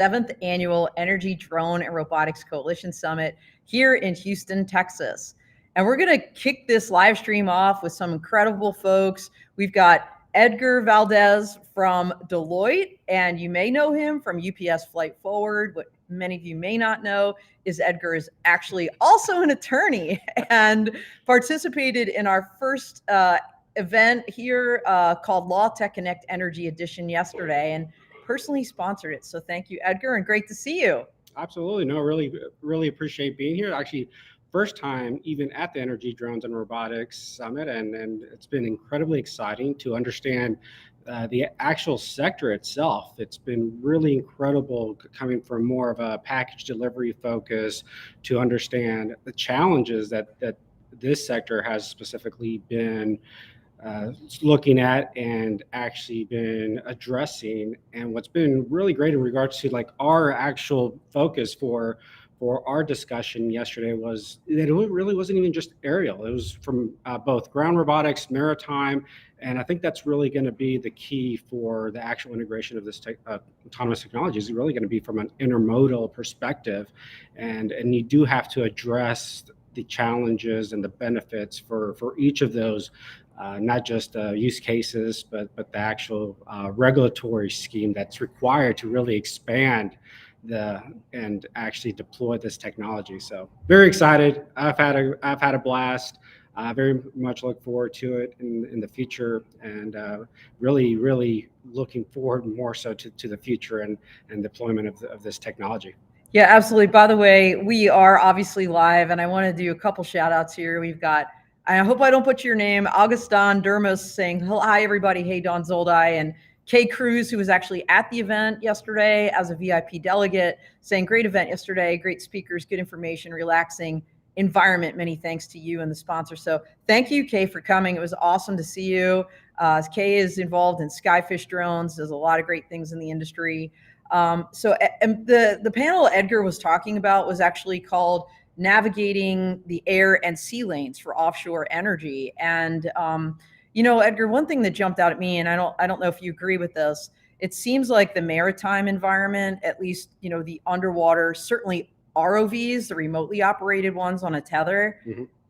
7th Annual Energy, Drone, and Robotics Coalition Summit here in Houston, Texas. And we're going to kick this live stream off with some incredible folks. We've got Edgar Valdez from Deloitte, and you may know him from UPS Flight Forward. What many of you may not know is Edgar is actually also an attorney and participated in our first event here called Law Tech Connect Energy Edition yesterday, and personally sponsored it. So thank you, Edgar, and great to see you. Absolutely. No, really appreciate being here. Actually, first time even at the Energy, Drones, and Robotics Summit, and it's been incredibly exciting to understand the actual sector itself. It's been really incredible coming from more of a package delivery focus to understand the challenges that this sector has specifically been looking at and actually been addressing. And what's been really great in regards to like our actual focus for our discussion yesterday was that it really wasn't even just aerial. It was from both ground robotics, maritime, and I think that's really going to be the key for the actual integration of this autonomous technology. Is really going to be from an intermodal perspective, and you do have to address the challenges and the benefits for each of those. Not just use cases, but the actual regulatory scheme that's required to really expand and actually deploy this technology. So very excited. I've had a blast. Very much look forward to it in the future, and really looking forward more so to the future and deployment of this technology. Yeah, absolutely. By the way, we are obviously live, and I want to do a couple shout outs here. We've got, I hope I don't butcher your name, Augustin Dermos saying, hi, everybody. Hey, Don Zoldai. And Kay Cruz, who was actually at the event yesterday as a VIP delegate, saying, great event yesterday, great speakers, good information, relaxing environment. Many thanks to you and the sponsor. So thank you, Kay, for coming. It was awesome to see you. Kay is involved in Skyfish drones, does a lot of great things in the industry. So the panel Edgar was talking about was actually called Navigating the Air and Sea Lanes for Offshore Energy. And, Edgar, one thing that jumped out at me, and I don't know if you agree with this, it seems like the maritime environment, at least, the underwater, certainly ROVs, the remotely operated ones on a tether,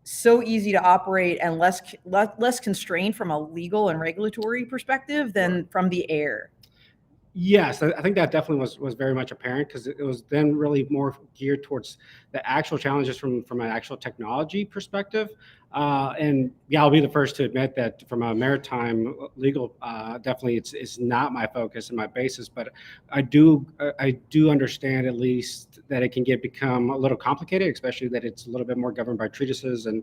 so easy to operate and less constrained from a legal and regulatory perspective than from the air. Yes, I think that definitely was very much apparent, because it was then really more geared towards the actual challenges from an actual technology perspective. And yeah, I'll be the first to admit that from a maritime legal, definitely it's not my focus and my basis, but I do understand at least that it can become a little complicated, especially that it's a little bit more governed by treatises and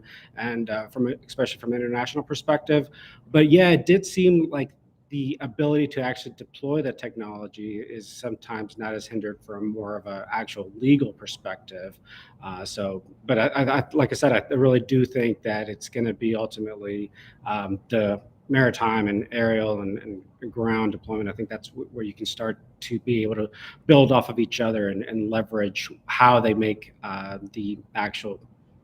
especially from an international perspective. But yeah, it did seem like the ability to actually deploy the technology is sometimes not as hindered from more of an actual legal perspective. But I like I said, I really do think that it's going to be ultimately the maritime and aerial and ground deployment. I think that's where you can start to be able to build off of each other and leverage how they make the actual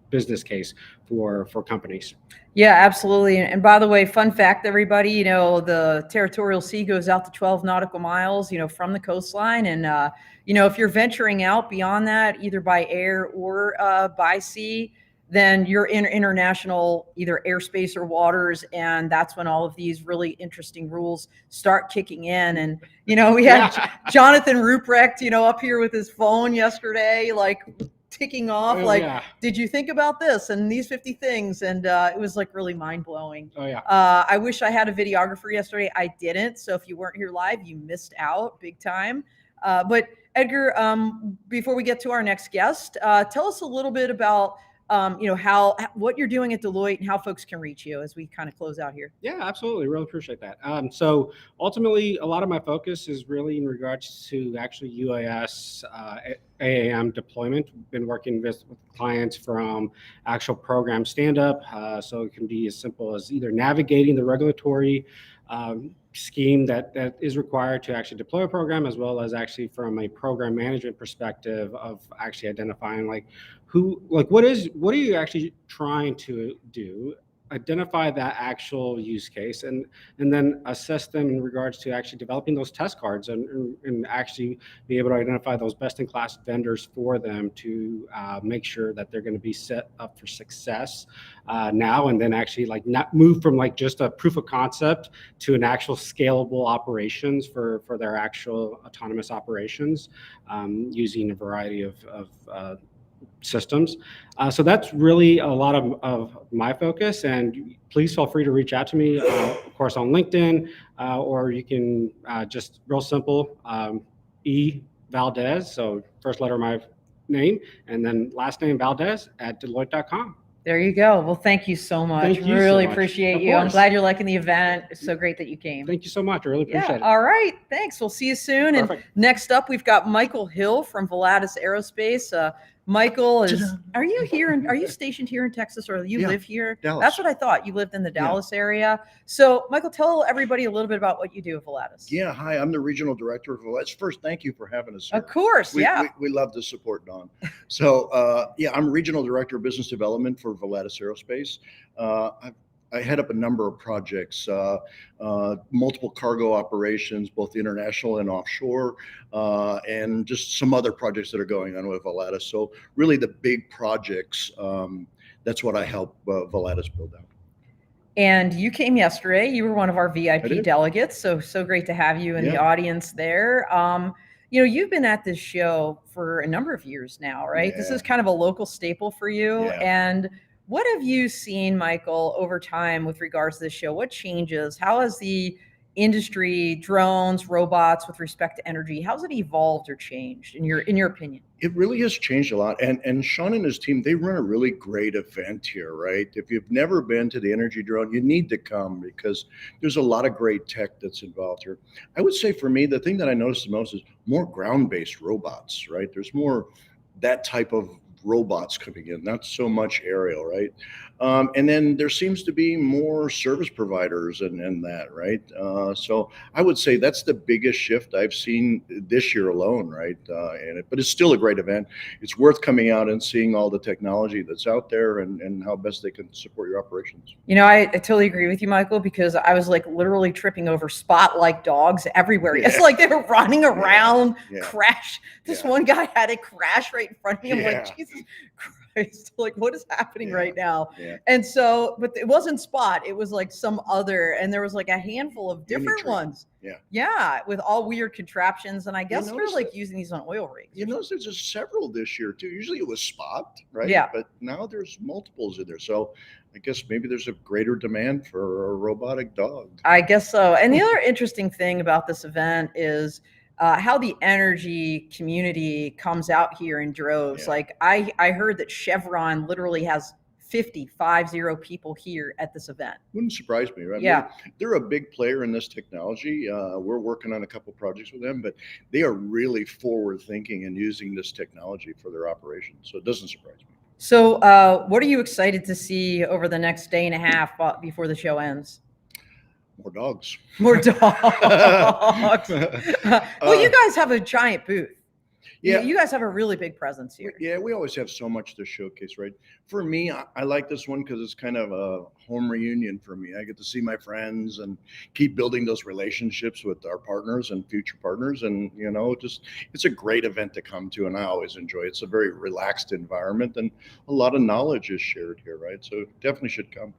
business case for companies. Yeah, absolutely. And by the way, fun fact, everybody, the territorial sea goes out to 12 nautical miles, from the coastline. And, if you're venturing out beyond that, either by air or by sea, then you're in international, either airspace or waters. And that's when all of these really interesting rules start kicking in. And, we had Jonathan Ruprecht, up here with his phone yesterday, like ticking off, did you think about this and these 50 things? And it was like really mind blowing. I wish I had a videographer yesterday. I didn't. So if you weren't here live, you missed out big time. But Edgar, before we get to our next guest, tell us a little bit about what you're doing at Deloitte and how folks can reach you as we kind of close out here. Yeah, absolutely. Really appreciate that. So ultimately, a lot of my focus is really in regards to actually UAS, AAM deployment. Been working with clients from actual program stand-up. So it can be as simple as either navigating the regulatory scheme that is required to actually deploy a program, as well as actually from a program management perspective of actually identifying what are you actually trying to do, identify that actual use case and then assess them in regards to actually developing those test cards and actually be able to identify those best-in-class vendors for them to make sure that they're going to be set up for success now, and then actually like not move from like just a proof of concept to an actual scalable operations for their actual autonomous operations using a variety of systems. So that's really a lot of my focus, and please feel free to reach out to me, of course, on LinkedIn, or you can just real simple, E. Valdez, so first letter of my name, and then last name Valdez at Deloitte.com. There you go. Well, thank you so much. Thank you really so much. appreciate Of you. I'm course. glad you're liking the event. It's so great that you came. Thank you so much. I really appreciate it. All right. Thanks. We'll see you soon. Perfect. And next up, we've got Michael Hill from Volatus Aerospace. Michael are you here? Are you stationed here in Texas, or you live here? Dallas. That's what I thought. You lived in the Dallas area. So Michael, tell everybody a little bit about what you do at Volatus. Yeah, hi, I'm the regional director of Volatus. First, thank you for having us here. Of course, we love to support Don. So I'm regional director of business development for Volatus Aerospace. I head up a number of projects, multiple cargo operations, both international and offshore, and just some other projects that are going on with Volatus. So really the big projects, that's what I help Volatus build out. And you came yesterday. You were one of our VIP delegates. So great to have you in the audience there. You've been at this show for a number of years now, right? Yeah. This is kind of a local staple for you. Yeah. And what have you seen, Michael, over time with regards to this show? What changes? How has the industry, drones, robots, with respect to energy, how's it evolved or changed in your opinion? It really has changed a lot. And Sean and his team, they run a really great event here, right? If you've never been to the Energy Drone, you need to come because there's a lot of great tech that's involved here. I would say for me, the thing that I noticed the most is more ground-based robots, right? There's more that type of robots coming in, not so much aerial, right? And then there seems to be more service providers and that, right? So I would say that's the biggest shift I've seen this year alone, right? But it's still a great event. It's worth coming out and seeing all the technology that's out there and how best they can support your operations. I totally agree with you, Michael, because I was like literally tripping over spot-like dogs everywhere. It's like they were running around, crash. This one guy had a crash right in front of me. I'm like, Jesus Christ, like what is happening right now? And so, but it wasn't Spot, it was like some other, and there was like a handful of different ones. With all weird contraptions, and I guess they're like using these on oil rigs. You notice there's just several this year too. Usually it was Spot, right? Yeah. But now there's multiples in there. So I guess maybe there's a greater demand for a robotic dog. I guess so. And the other interesting thing about this event is how the energy community comes out here in droves. Like I heard that Chevron literally has 50 people here at this event. Wouldn't surprise me, right? Yeah. They're a big player in this technology. We're working on a couple projects with them, but they are really forward thinking and using this technology for their operations. So it doesn't surprise me. So what are you excited to see over the next day and a half before the show ends? More dogs. More dogs. Well, you guys have a giant booth. Yeah, you guys have a really big presence here. Yeah, we always have so much to showcase, right? For me, I like this one because it's kind of a home reunion for me. I get to see my friends and keep building those relationships with our partners and future partners. And, it's a great event to come to, and I always enjoy it. It's a very relaxed environment, and a lot of knowledge is shared here, right? So definitely should come.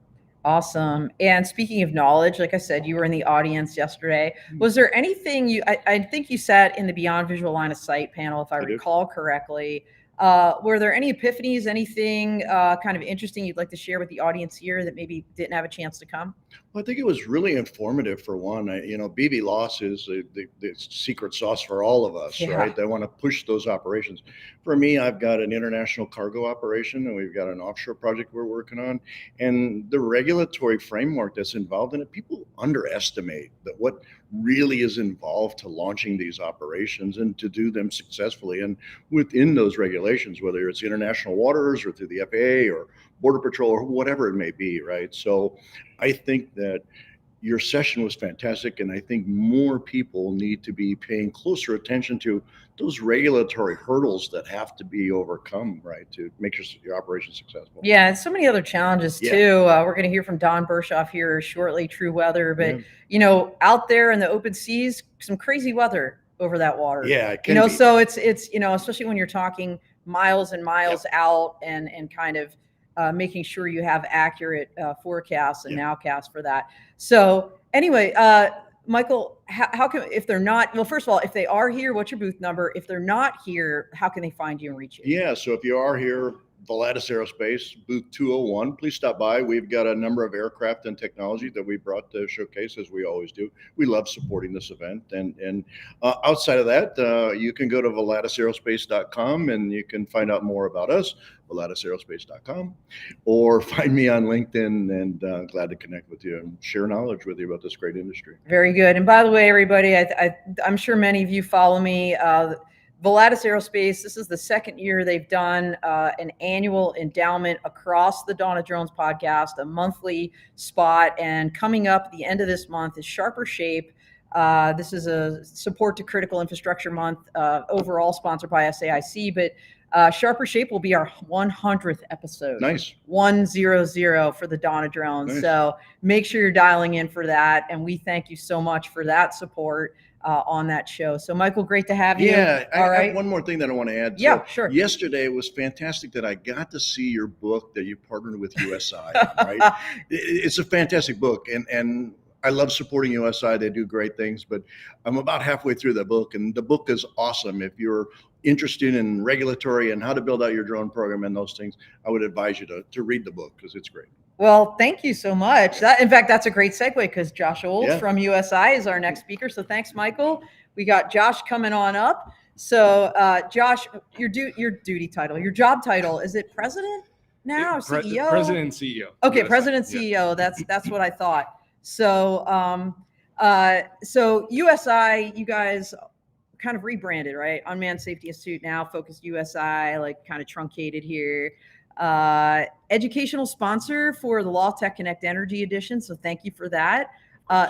Awesome. And speaking of knowledge, like I said, you were in the audience yesterday. Was there anything I think you sat in the Beyond Visual Line of Sight panel, if I recall correctly. Were there any epiphanies, anything kind of interesting you'd like to share with the audience here that maybe didn't have a chance to come? Well, I think it was really informative for one. BVLOS is the secret sauce for all of us, right? They want to push those operations. For me, I've got an international cargo operation, and we've got an offshore project we're working on. And the regulatory framework that's involved in it, people underestimate that what really is involved to launching these operations and to do them successfully. And within those regulations, whether it's international waters or through the FAA or Border Patrol or whatever it may be, right? So I think that your session was fantastic, and I think more people need to be paying closer attention to those regulatory hurdles that have to be overcome, right, to make your operation successful. Yeah, and so many other challenges Yeah. too. We're going to hear from Don Berchoff here shortly, TruWeather, but Yeah. out there in the open seas, some crazy weather over that water. Yeah, it can be. So it's especially when you're talking miles and miles out and kind of making sure you have accurate forecasts and nowcasts for that. So anyway, Michael, how can, if they're not, well, first of all, if they are here, what's your booth number? If they're not here, how can they find you and reach you? Yeah, so if you are here, Adams Aerospace, booth 201, please stop by. We've got a number of aircraft and technology that we brought to showcase, as we always do. We love supporting this event. And outside of that, you can go to ValadisAerospace.com and you can find out more about us, ValadisAerospace.com, or find me on LinkedIn, and glad to connect with you and share knowledge with you about this great industry. Very good. And by the way, everybody, I'm sure many of you follow me. Adams Aerospace, this is the second year they've done an annual endowment across the Dawn of Drones podcast, a monthly spot. And coming up at the end of this month is Sharper Shape. This is a support to critical infrastructure month, overall sponsored by SAIC, but Sharper Shape will be our 100th episode. Nice. 100 for the Dawn of Drones. Nice. So make sure you're dialing in for that. And we thank you so much for that support on that show. So Michael, great to have you. Yeah. All right. I have one more thing that I want to add. Yeah, So sure. Yesterday was fantastic that I got to see your book that you partnered with USI, right? It's a fantastic book. And I love supporting USI. They do great things, but I'm about halfway through the book, and the book is awesome. If you're interested in regulatory and how to build out your drone program and those things, I would advise you to read the book because it's great. Well, thank you so much. In fact, that's a great segue because Josh Olds Yeah. from USI is our next speaker. So thanks, Michael. We got Josh coming on up. So Josh, your duty title, your job title, is it president now or CEO? President and CEO. Okay, USI. president CEO. That's what I thought. So so USI, you guys kind of rebranded, right? Unmanned Safety Institute now, focused USI, like kind of truncated here. Educational sponsor for the Law Tech Connect Energy Edition. So thank you for that.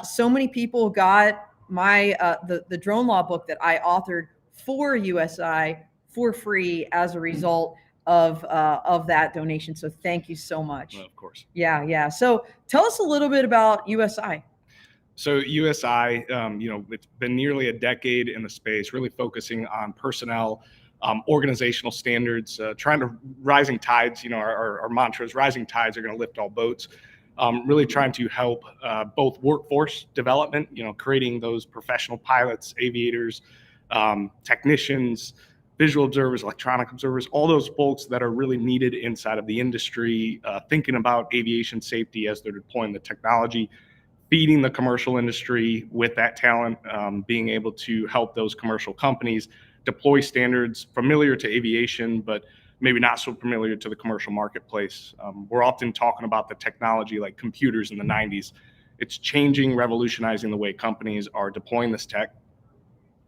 So many people got my the drone law book that I authored for USI for free as a result of that donation. So thank you so much. Well, of course. Yeah. So tell us a little bit about USI. So USI, it's been nearly a decade in the space, really focusing on personnel, organizational standards, trying to rising tides. Our mantra is rising tides are going to lift all boats. Really trying to help both workforce development, creating those professional pilots, aviators, technicians, visual observers, electronic observers, all those folks that are really needed inside of the industry, thinking about aviation safety as they're deploying the technology, feeding the commercial industry with that talent, being able to help those commercial companies deploy standards familiar to aviation, but maybe not so familiar to the commercial marketplace. We're often talking about the technology like computers in the 90s. It's changing, revolutionizing the way companies are deploying this tech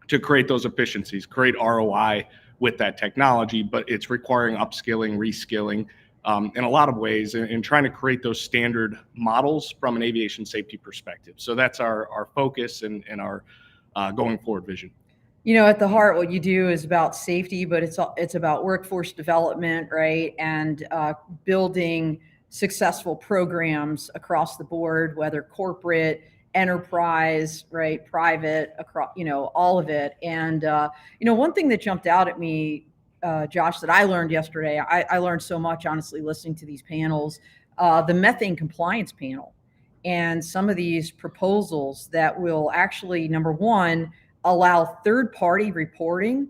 to create those efficiencies, create ROI with that technology, but it's requiring upskilling, reskilling in a lot of ways, and trying to create those standard models from an aviation safety perspective. So that's our focus and our going forward vision. At the heart, what you do is about safety, but it's about workforce development, right? And building successful programs across the board, whether corporate, enterprise, right, private, across, all of it. And one thing that jumped out at me, Josh, that I learned yesterday, I learned so much, honestly, listening to these panels, the methane compliance panel, and some of these proposals that will actually, number one, allow third-party reporting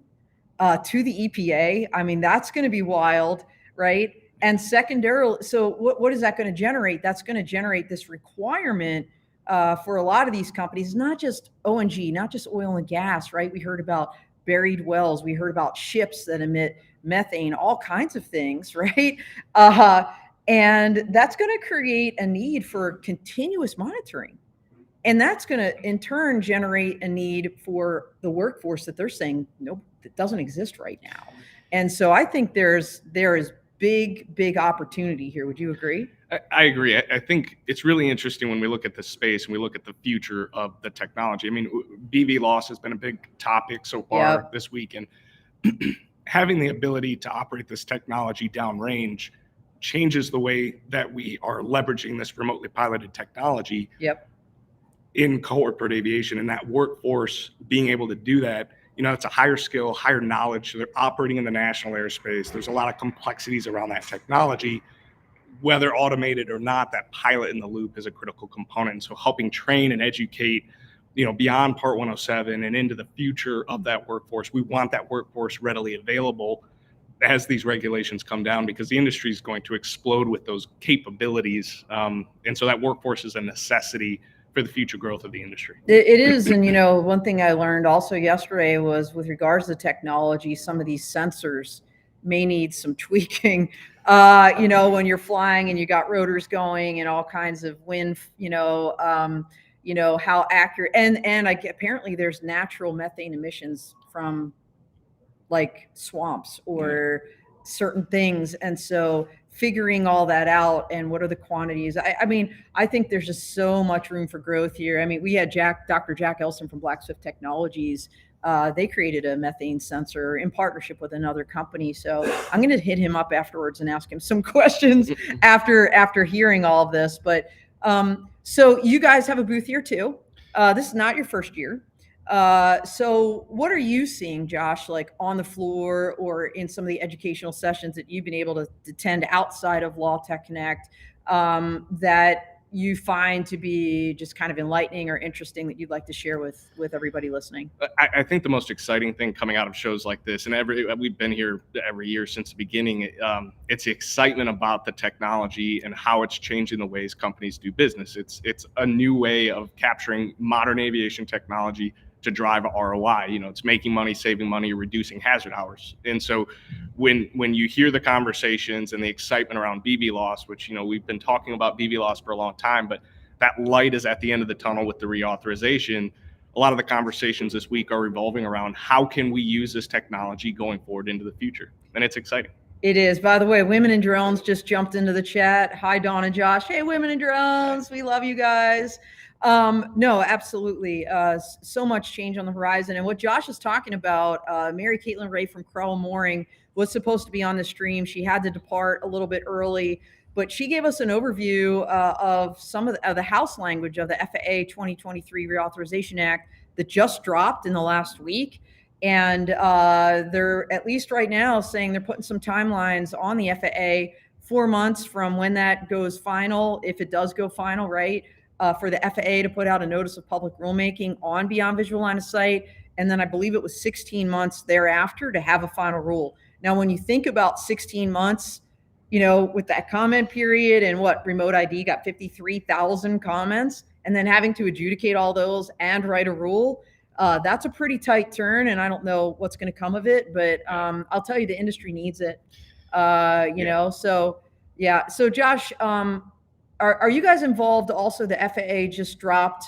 to the EPA. I mean, that's going to be wild, right? And secondarily, so what is that going to generate? That's going to generate this requirement for a lot of these companies, not just O&G, not just oil and gas, right? We heard about buried wells. We heard about ships that emit methane, all kinds of things, right? And that's going to create a need for continuous monitoring. And that's going to, in turn, generate a need for the workforce that they're saying, nope, that doesn't exist right now. And so I think there is big opportunity here. Would you agree? I agree. I think it's really interesting when we look at the space and we look at the future of the technology. I mean, BV loss has been a big topic so far this week, and having the ability to operate this technology downrange changes the way that we are leveraging this remotely piloted technology in corporate aviation, and that workforce being able to do that. It's a higher skill, higher knowledge. They're operating in the national airspace. There's a lot of complexities around that technology. Whether automated or not, that pilot in the loop is a critical component. So helping train and educate, beyond Part 107 and into the future of that workforce, we want that workforce readily available as these regulations come down, because the industry is going to explode with those capabilities. And so that workforce is a necessity for the future growth of the industry. It is. And, one thing I learned also yesterday was with regards to technology, some of these sensors may need some tweaking. When you're flying and you got rotors going and all kinds of wind, how accurate, and apparently there's natural methane emissions from like swamps or certain things. And so figuring all that out and what are the quantities, I think there's just so much room for growth here. I mean, we had Dr. Jack Elson from Black Swift Technologies. They created a methane sensor in partnership with another company. So I'm going to hit him up afterwards and ask him some questions after hearing all of this. But so you guys have a booth here too. This is not your first year. So what are you seeing, Josh, like on the floor or in some of the educational sessions that you've been able to attend outside of Law Tech Connect that you find to be just kind of enlightening or interesting that you'd like to share with everybody listening? I think the most exciting thing coming out of shows like this, and we've been here every year since the beginning, it's the excitement about the technology and how it's changing the ways companies do business. It's a new way of capturing modern aviation technology to drive ROI. It's making money, saving money, reducing hazard hours. And so when you hear the conversations and the excitement around BV loss, which, we've been talking about BV loss for a long time, but that light is at the end of the tunnel with the reauthorization. A lot of the conversations this week are revolving around how can we use this technology going forward into the future. And it's exciting. It is. By the way, Women in Drones just jumped into the chat. Hi, Dawn and Josh. Hey, Women in Drones. We love you guys. No, absolutely. So much change on the horizon. And what Josh is talking about, Mary Caitlin Ray from Crowell Moring was supposed to be on the stream. She had to depart a little bit early, but she gave us an overview of some of the House language of the FAA 2023 Reauthorization Act that just dropped in the last week. And they're, at least right now, saying they're putting some timelines on the FAA, 4 months from when that goes final, if it does go final, right? For the FAA to put out a notice of public rulemaking on beyond visual line of sight. And then I believe it was 16 months thereafter to have a final rule. Now, when you think about 16 months, with that comment period and remote ID got 53,000 comments, and then having to adjudicate all those and write a rule, that's a pretty tight turn. And I don't know what's going to come of it, but I'll tell you, the industry needs it, so yeah. So Josh, are you guys involved also? The FAA just dropped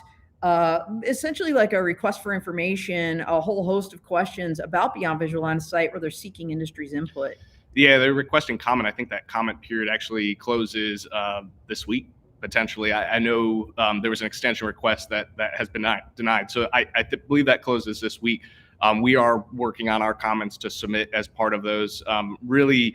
essentially like a request for information, a whole host of questions about beyond visual line of sight where they're seeking industry's input. Yeah, they're requesting comment. I think that comment period actually closes this week, potentially. I know there was an extension request that has been denied. So I believe that closes this week. We are working on our comments to submit as part of those. Really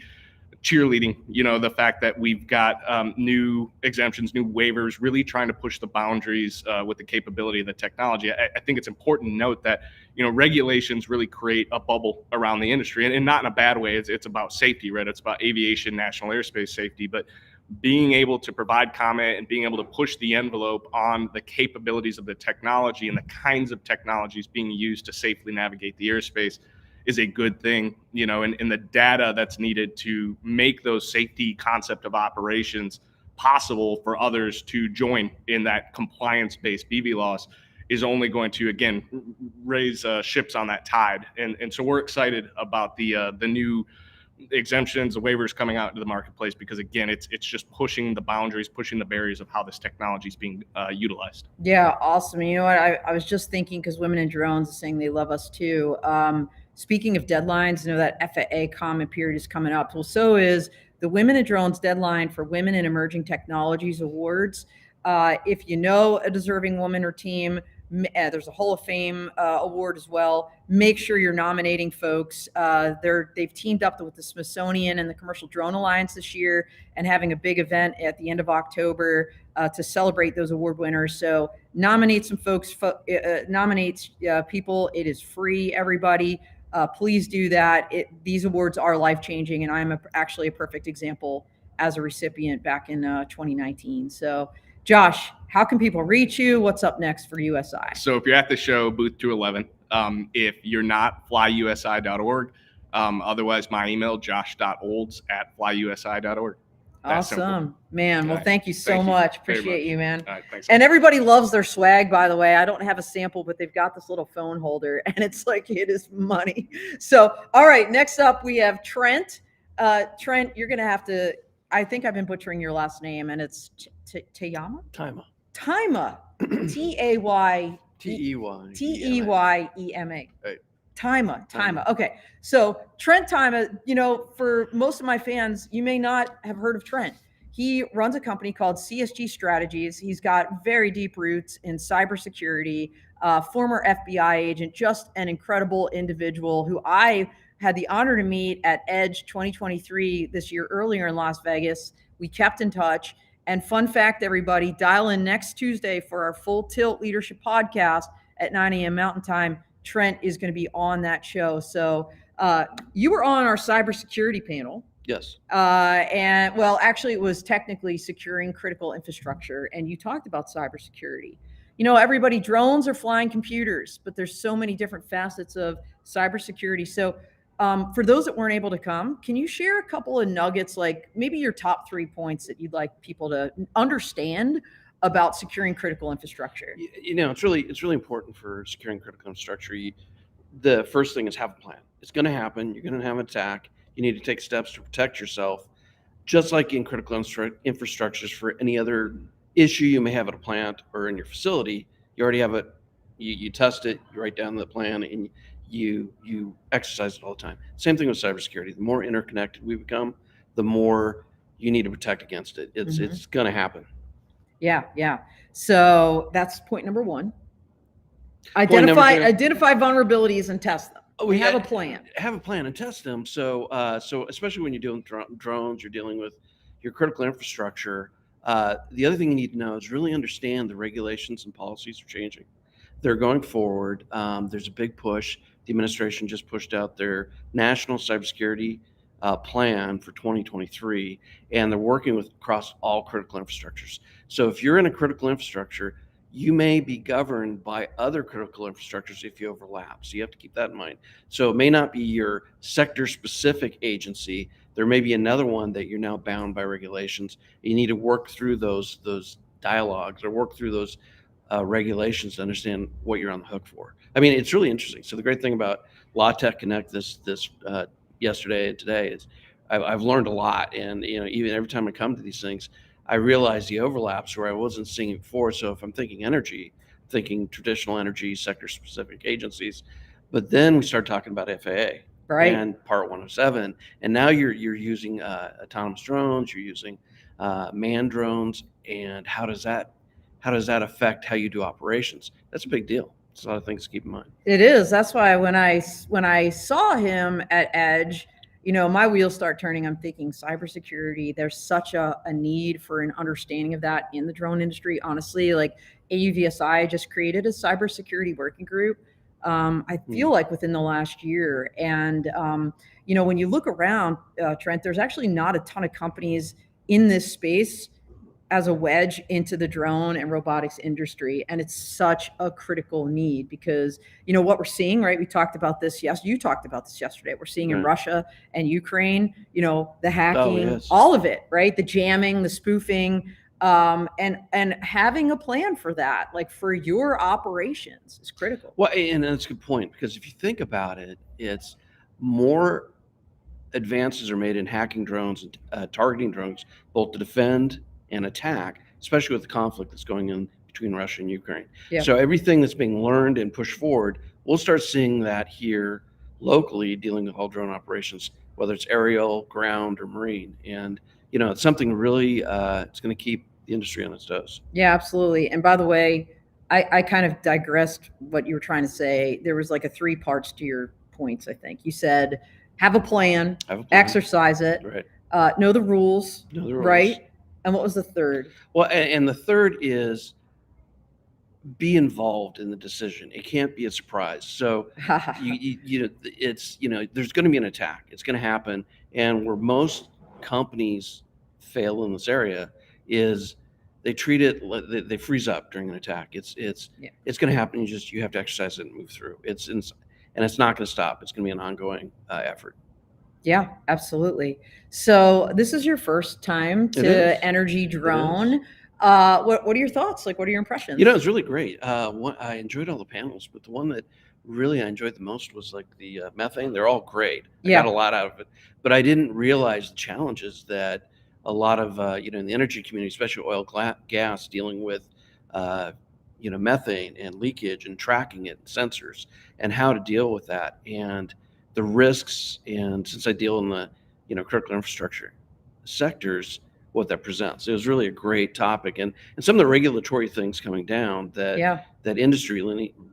cheerleading, the fact that we've got new exemptions, new waivers, really trying to push the boundaries with the capability of the technology. I think it's important to note that, regulations really create a bubble around the industry, and not in a bad way. It's about safety, right? It's about aviation, national airspace safety, but being able to provide comment and being able to push the envelope on the capabilities of the technology and the kinds of technologies being used to safely navigate the airspace is a good thing, and the data that's needed to make those safety concept of operations possible for others to join in that compliance-based BV loss is only going to, again, raise ships on that tide. And so we're excited about the new exemptions, the waivers coming out into the marketplace, because again, it's just pushing the boundaries, pushing the barriers of how this technology is being utilized. Yeah, awesome. You know what? I was just thinking, because Women in Drones is saying they love us too. Speaking of deadlines, that FAA comment period is coming up. Well, so is the Women in Drones deadline for Women in Emerging Technologies Awards. If you know a deserving woman or team, there's a Hall of Fame award as well. Make sure you're nominating folks. They've teamed up with the Smithsonian and the Commercial Drone Alliance this year and having a big event at the end of October to celebrate those award winners. So nominate some folks, nominate people. It is free, everybody. Please do that. These awards are life-changing, and I'm actually a perfect example as a recipient back in 2019. So Josh, how can people reach you? What's up next for USI? So if you're at the show, booth 211. If you're not, flyusi.org. Otherwise, my email, josh.olds@flyusi.org. Awesome, man. Well, right. thank you so Thank you much. very Appreciate much. you, man. All right, thanks. And everybody loves their swag, by the way. I don't have a sample, but they've got this little phone holder, and it's like, it is money. So, all right, next up we have Trent. Trent, you're going to have to, I think I've been butchering your last name, and it's Teyama? Teyama. Teyama. T-A-Y. T-E-Y. T-E-Y-E-M-A. Right. Teyama. Okay. So Trent Teyama, for most of my fans, you may not have heard of Trent. He runs a company called CSG Strategies. He's got very deep roots in cybersecurity, former FBI agent, just an incredible individual who I had the honor to meet at Edge 2023 this year earlier in Las Vegas. We kept in touch. And fun fact, everybody, dial in next Tuesday for our Full Tilt Leadership podcast at 9 a.m. Mountain Time. Trent is going to be on that show. So you were on our cybersecurity panel. Yes. And well, actually, it was technically securing critical infrastructure. And you talked about cybersecurity. Everybody, drones are flying computers, but there's so many different facets of cybersecurity. So for those that weren't able to come, can you share a couple of nuggets, like maybe your top 3 points that you'd like people to understand about securing critical infrastructure? It's really important for securing critical infrastructure. The first thing is have a plan. It's going to happen. You're going to have an attack. You need to take steps to protect yourself, just like in critical infrastructures for any other issue you may have at a plant or in your facility. You already have it. You test it. You write down the plan, and you exercise it all the time. Same thing with cybersecurity. The more interconnected we become, the more you need to protect against it. It's going to happen. Yeah. So that's point number one. Identify vulnerabilities and test them. We have a plan. Have a plan and test them. So especially when you're dealing with drones, you're dealing with your critical infrastructure. The other thing you need to know is really understand the regulations and policies are changing. They're going forward. There's a big push. The administration just pushed out their national cybersecurity plan for 2023, and they're working across all critical infrastructures. So if you're in a critical infrastructure, you may be governed by other critical infrastructures if you overlap. So you have to keep that in mind. So it may not be your sector-specific agency. There may be another one that you're now bound by regulations. You need to work through those dialogues or work through those regulations to understand what you're on the hook for. I mean, it's really interesting. So the great thing about Law Tech Connect this yesterday and today is I've learned a lot. And even every time I come to these things, I realize the overlaps where I wasn't seeing it before. So if I'm thinking energy, thinking traditional energy, sector-specific agencies, but then we start talking about FAA, right, and Part 107, and now you're using autonomous drones, you're using manned drones, and how does that affect how you do operations? That's a big deal. It's a lot of things to keep in mind. It is. That's why when I saw him at Edge, my wheels start turning. I'm thinking cybersecurity. There's such a need for an understanding of that in the drone industry. Honestly, like AUVSI just created a cybersecurity working group. I feel like within the last year. And, when you look around, Trent, there's actually not a ton of companies in this space as a wedge into the drone and robotics industry. And it's such a critical need because, what we're seeing, right? We talked about this. Yes. You talked about this yesterday. We're seeing in Russia and Ukraine, the hacking, all of it, right? The jamming, the spoofing, and having a plan for that, like for your operations, is critical. Well, and that's a good point, because if you think about it, it's more advances are made in hacking drones and targeting drones, both to defend and attack, especially with the conflict that's going on between Russia and Ukraine. Yeah. So everything that's being learned and pushed forward, we'll start seeing that here locally dealing with all drone operations, whether it's aerial, ground, or marine. And it's something really it's going to keep the industry on its toes. Yeah, absolutely. And by the way, I kind of digressed what you were trying to say. There was like a 3 parts to your points, I think. You said have a plan, exercise it, right. Know the rules, right? And what was the third? Well, and the third is be involved in the decision. It can't be a surprise. So it's there's going to be an attack. It's going to happen, and where most companies fail in this area is they treat it, they freeze up during an attack. It's going to happen. You have to exercise it and move through. And it's not going to stop. It's going to be an ongoing effort. Yeah, absolutely. So this is your first time to Energy Drone. What are your thoughts? Like, what are your impressions? It was really great. I enjoyed all the panels, but the one that really I enjoyed the most was like the methane. They're all great. I got a lot out of it, but I didn't realize the challenges that a lot of in the energy community, especially oil, gas, dealing with methane and leakage and tracking it, and sensors, and how to deal with that, and the risks. And since I deal in the critical infrastructure sectors, what that presents. It was really a great topic, and some of the regulatory things coming down that industry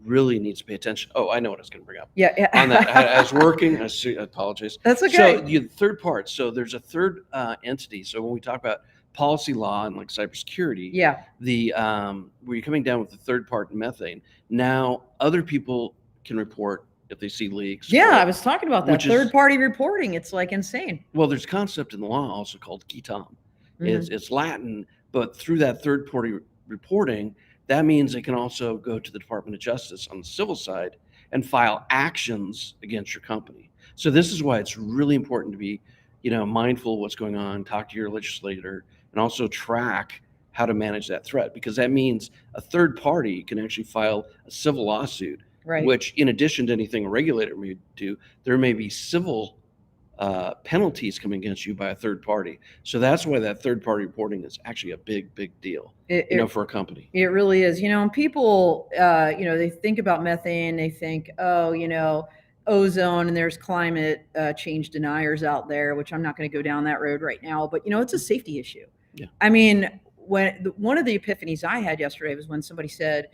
really needs to pay attention. Oh, I know what I was going to bring up. On that, I was working. I apologize. That's okay. So the third part. So there's a third entity. So when we talk about policy law and like cybersecurity, where you're coming down with the third part in methane, now other people can report if they see leaks. I was talking about that third-party reporting. It's like insane. Well, there's a concept in the law also called GITAM. It's Latin, but through that third-party reporting, that means they can also go to the Department of Justice on the civil side and file actions against your company. So this is why it's really important to be, mindful of what's going on, talk to your legislator, and also track how to manage that threat, because that means a third party can actually file a civil lawsuit, which, in addition to anything a regulator may do, there may be civil penalties coming against you by a third party. So that's why that third party reporting is actually a big deal, for a company. It really is. And people, they think about methane, they think, ozone, and there's climate change deniers out there, which I'm not going to go down that road right now, but it's a safety issue. Yeah. I mean, one of the epiphanies I had yesterday was when somebody said,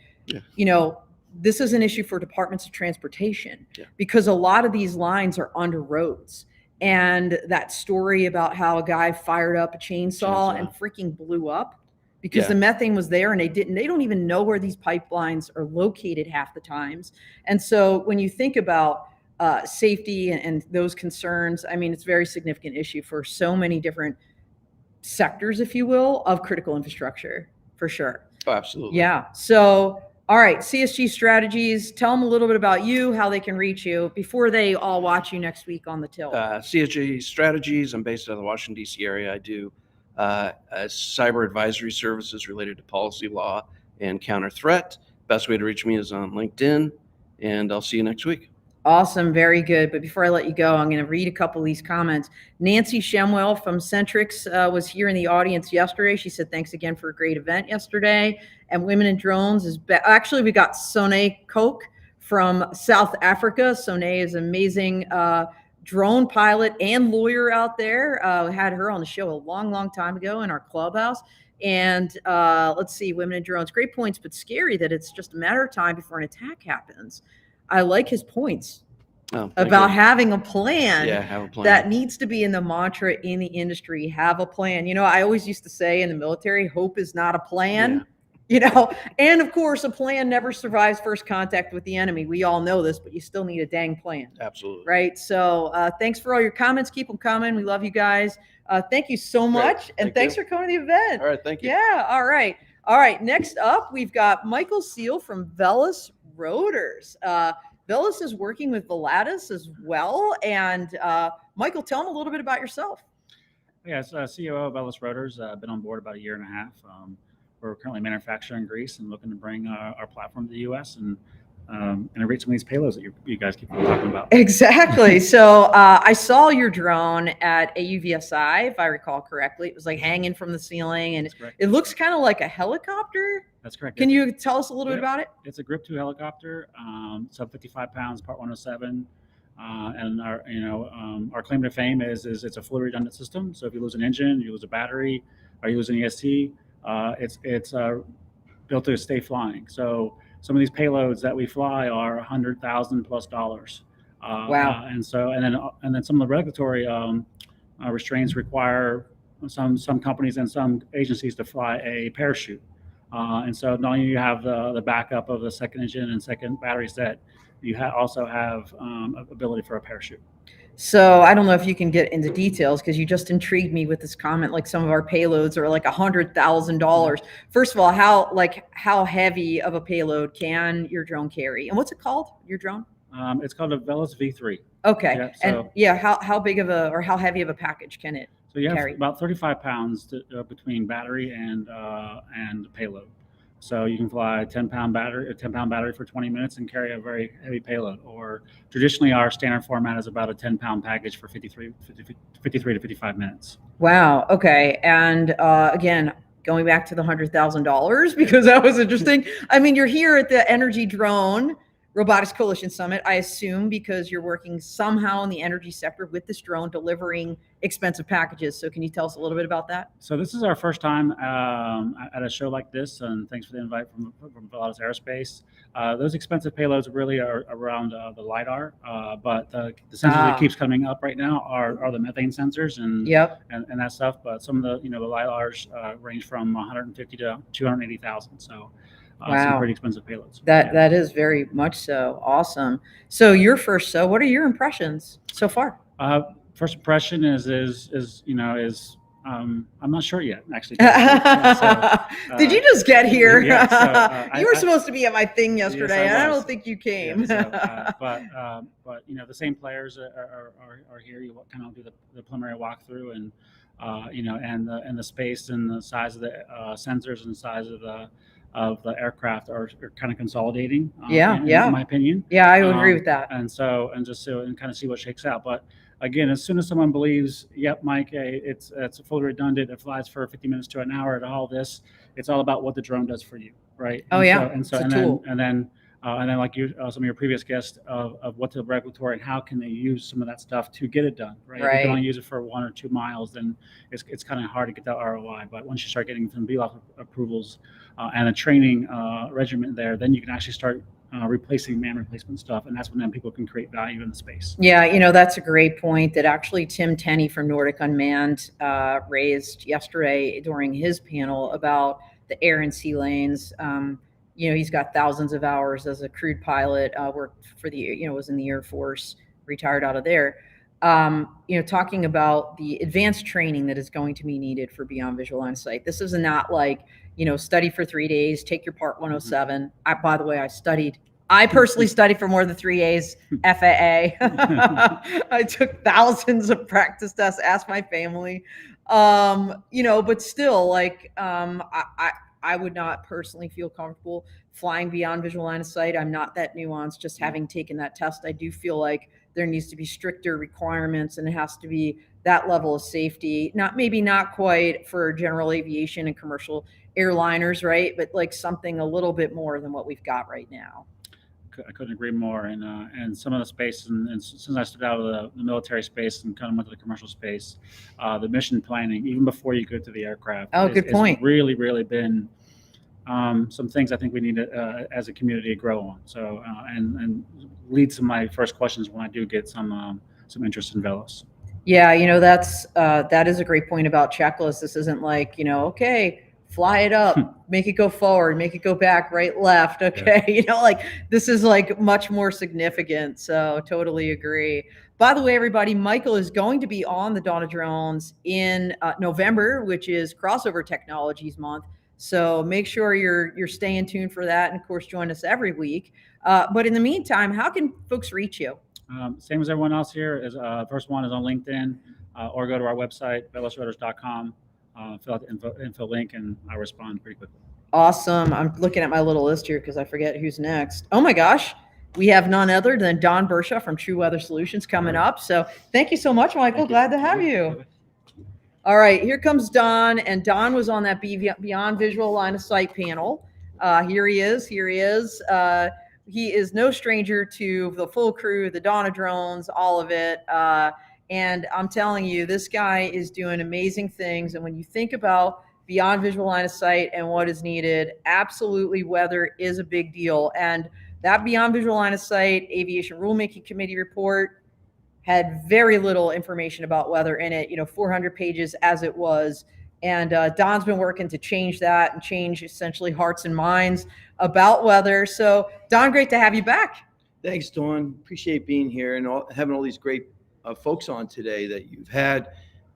this is an issue for departments of transportation, because a lot of these lines are under roads. And that story about how a guy fired up a chainsaw and freaking blew up because the methane was there, and they don't even know where these pipelines are located half the times. And so when you think about safety and those concerns, I mean, it's a very significant issue for so many different sectors, if you will, of critical infrastructure, for sure. Oh, absolutely. Yeah. So, all right, CSG Strategies, tell them a little bit about you, how they can reach you before they all watch you next week on the Till. CSG Strategies, I'm based out of the Washington, D.C. area. I do cyber advisory services related to policy, law, and counter threat. Best way to reach me is on LinkedIn, and I'll see you next week. Awesome. Very good. But before I let you go, I'm going to read a couple of these comments. Nancy Shemwell from Centrix was here in the audience yesterday. She said, thanks again for a great event yesterday. And Women in Drones is actually, we got Soné Koch from South Africa. Soné is an amazing drone pilot and lawyer out there. We had her on the show a long time ago in our clubhouse. And let's see, Women in Drones, great points, but scary that it's just a matter of time before an attack happens. I like his points about having a plan. Have a plan. That needs to be in the mantra in the industry. Have a plan. I always used to say in the military, hope is not a plan. And of course, a plan never survives first contact with the enemy. We all know this, but you still need a dang plan. Absolutely. Right. So thanks for all your comments. Keep them coming. We love you guys. Thank you so much. And thanks for coming to the event. All right. Thank you. Yeah. All right. Next up, we've got Michael Seal from Velos Rotors. Velos is working with Volatus as well. And Michael, tell them a little bit about yourself. Yeah, it's COO of Velos Rotors. Been on board about a year and a half. We're currently manufacturing in Greece and looking to bring our platform to the U.S. and integrate some of these payloads that you guys keep talking about. Exactly. So I saw your drone at AUVSI, if I recall correctly. It was like hanging from the ceiling, and it looks kind of like a helicopter. That's correct. Can you tell us a little bit about it? It's a Grip 2 helicopter, sub 55 pounds, Part 107. And our claim to fame is it's a fully redundant system. So if you lose an engine, you lose a battery, or you lose an ESC, it's built to stay flying. So some of these payloads that we fly are $100,000+. Wow. And then some of the regulatory restraints require some companies and some agencies to fly a parachute. And so not only you have the backup of the second engine and second battery set, you also have ability for a parachute. So I don't know if you can get into details because you just intrigued me with this comment. Like some of our payloads are like $100,000. First of all, how heavy of a payload can your drone carry? And what's it called? Your drone? It's called a Velos V3. Okay. Yeah, and yeah, how big of a, or how heavy of a package can it So you have carry? about 35 pounds between battery and payload. So you can fly a 10-pound battery for 20 minutes and carry a very heavy payload. Or traditionally, our standard format is about a 10-pound package for 53 to 55 minutes. Wow. Okay. And again, going back to the $100,000 because that was interesting. I mean, you're here at the Energy Drone Robotics Coalition Summit, I assume, because you're working somehow in the energy sector with this drone delivering expensive packages. So can you tell us a little bit about that? So this is our first time at a show like this, and thanks for the invite from Adams Aerospace. Those expensive payloads really are around the LiDAR, but the sensors that keeps coming up right now are the methane sensors and that stuff. But some of the LiDARs range from 150 to 280,000. So. Some pretty expensive payloads. That is very much so. Awesome. So what are your impressions so far? First impression is I'm not sure yet, actually. Did you just get here? Yeah, you were supposed to be at my thing yesterday, yes, and I don't think you came. Yeah, but the same players are here. You kind of do the preliminary walkthrough, and and the space and the size of the sensors and the size of the aircraft are kind of consolidating. In my opinion. Yeah, I would agree with that. And kind of see what shakes out. But again, as soon as someone believes, yep, Mike, it's fully redundant, it flies for 50 minutes to an hour, and all this, it's all about what the drone does for you, right? It's a tool. And then like some of your previous guests of what the regulatory and how can they use some of that stuff to get it done, right? If you can only use it for 1 or 2 miles, then it's kind of hard to get that ROI. But once you start getting some BLOF approvals and a training regimen there, then you can actually start replacing man replacement stuff, and that's when then people can create value in the space. Yeah, that's a great point that actually Tim Tenney from Nordic Unmanned raised yesterday during his panel about the air and sea lanes. He's got thousands of hours as a crewed pilot, worked for was in the Air Force, retired out of there. Talking about the advanced training that is going to be needed for beyond visual line of sight. This is not like, study for 3 days, take your Part 107. By the way, I personally studied for more than 3 A's FAA. I took thousands of practice tests, asked my family, but still, I would not personally feel comfortable flying beyond visual line of sight. I'm not that nuanced. Just having taken that test, I do feel like there needs to be stricter requirements, and it has to be that level of safety. Maybe not quite for general aviation and commercial airliners, right? But like something a little bit more than what we've got right now. I couldn't agree more. And some of the space, and since I stepped out of the military space and kind of went to the commercial space, the mission planning, even before you go to the aircraft, good point. Really, really been some things I think we need to, as a community, to grow on. So and leads to my first questions when I do get some interest in Velos. Yeah, that is a great point about checklists. This isn't like, okay, fly it up, make it go forward, make it go back, right, left. Okay. Yeah. This is much more significant. So totally agree. By the way, everybody, Michael is going to be on the Dawn of Drones in November, which is Crossover Technologies Month. So make sure you're staying tuned for that. And of course, join us every week. But in the meantime, how can folks reach you? Same as everyone else here. First one is on LinkedIn, or go to our website, velosrotors.com. Fill out the info link, and I respond pretty quickly. Awesome. I'm looking at my little list here because I forget who's next. Oh my gosh. We have none other than Don Berchoff from TruWeather Solutions coming up. So thank you so much, Michael. Glad to have you. All right, here comes Don. And Don was on that Beyond Visual Line of Sight panel. Here he is. he is no stranger to the full crew, the Donna drones, all of it. And I'm telling you, this guy is doing amazing things. And when you think about beyond visual line of sight and what is needed, absolutely weather is a big deal. And that beyond visual line of sight aviation rulemaking committee report had very little information about weather in it, 400 pages as it was. And Don's been working to change that and change essentially hearts and minds about weather. So Don, great to have you back. Thanks, Dawn. Appreciate being here and having all these great folks on today that you've had.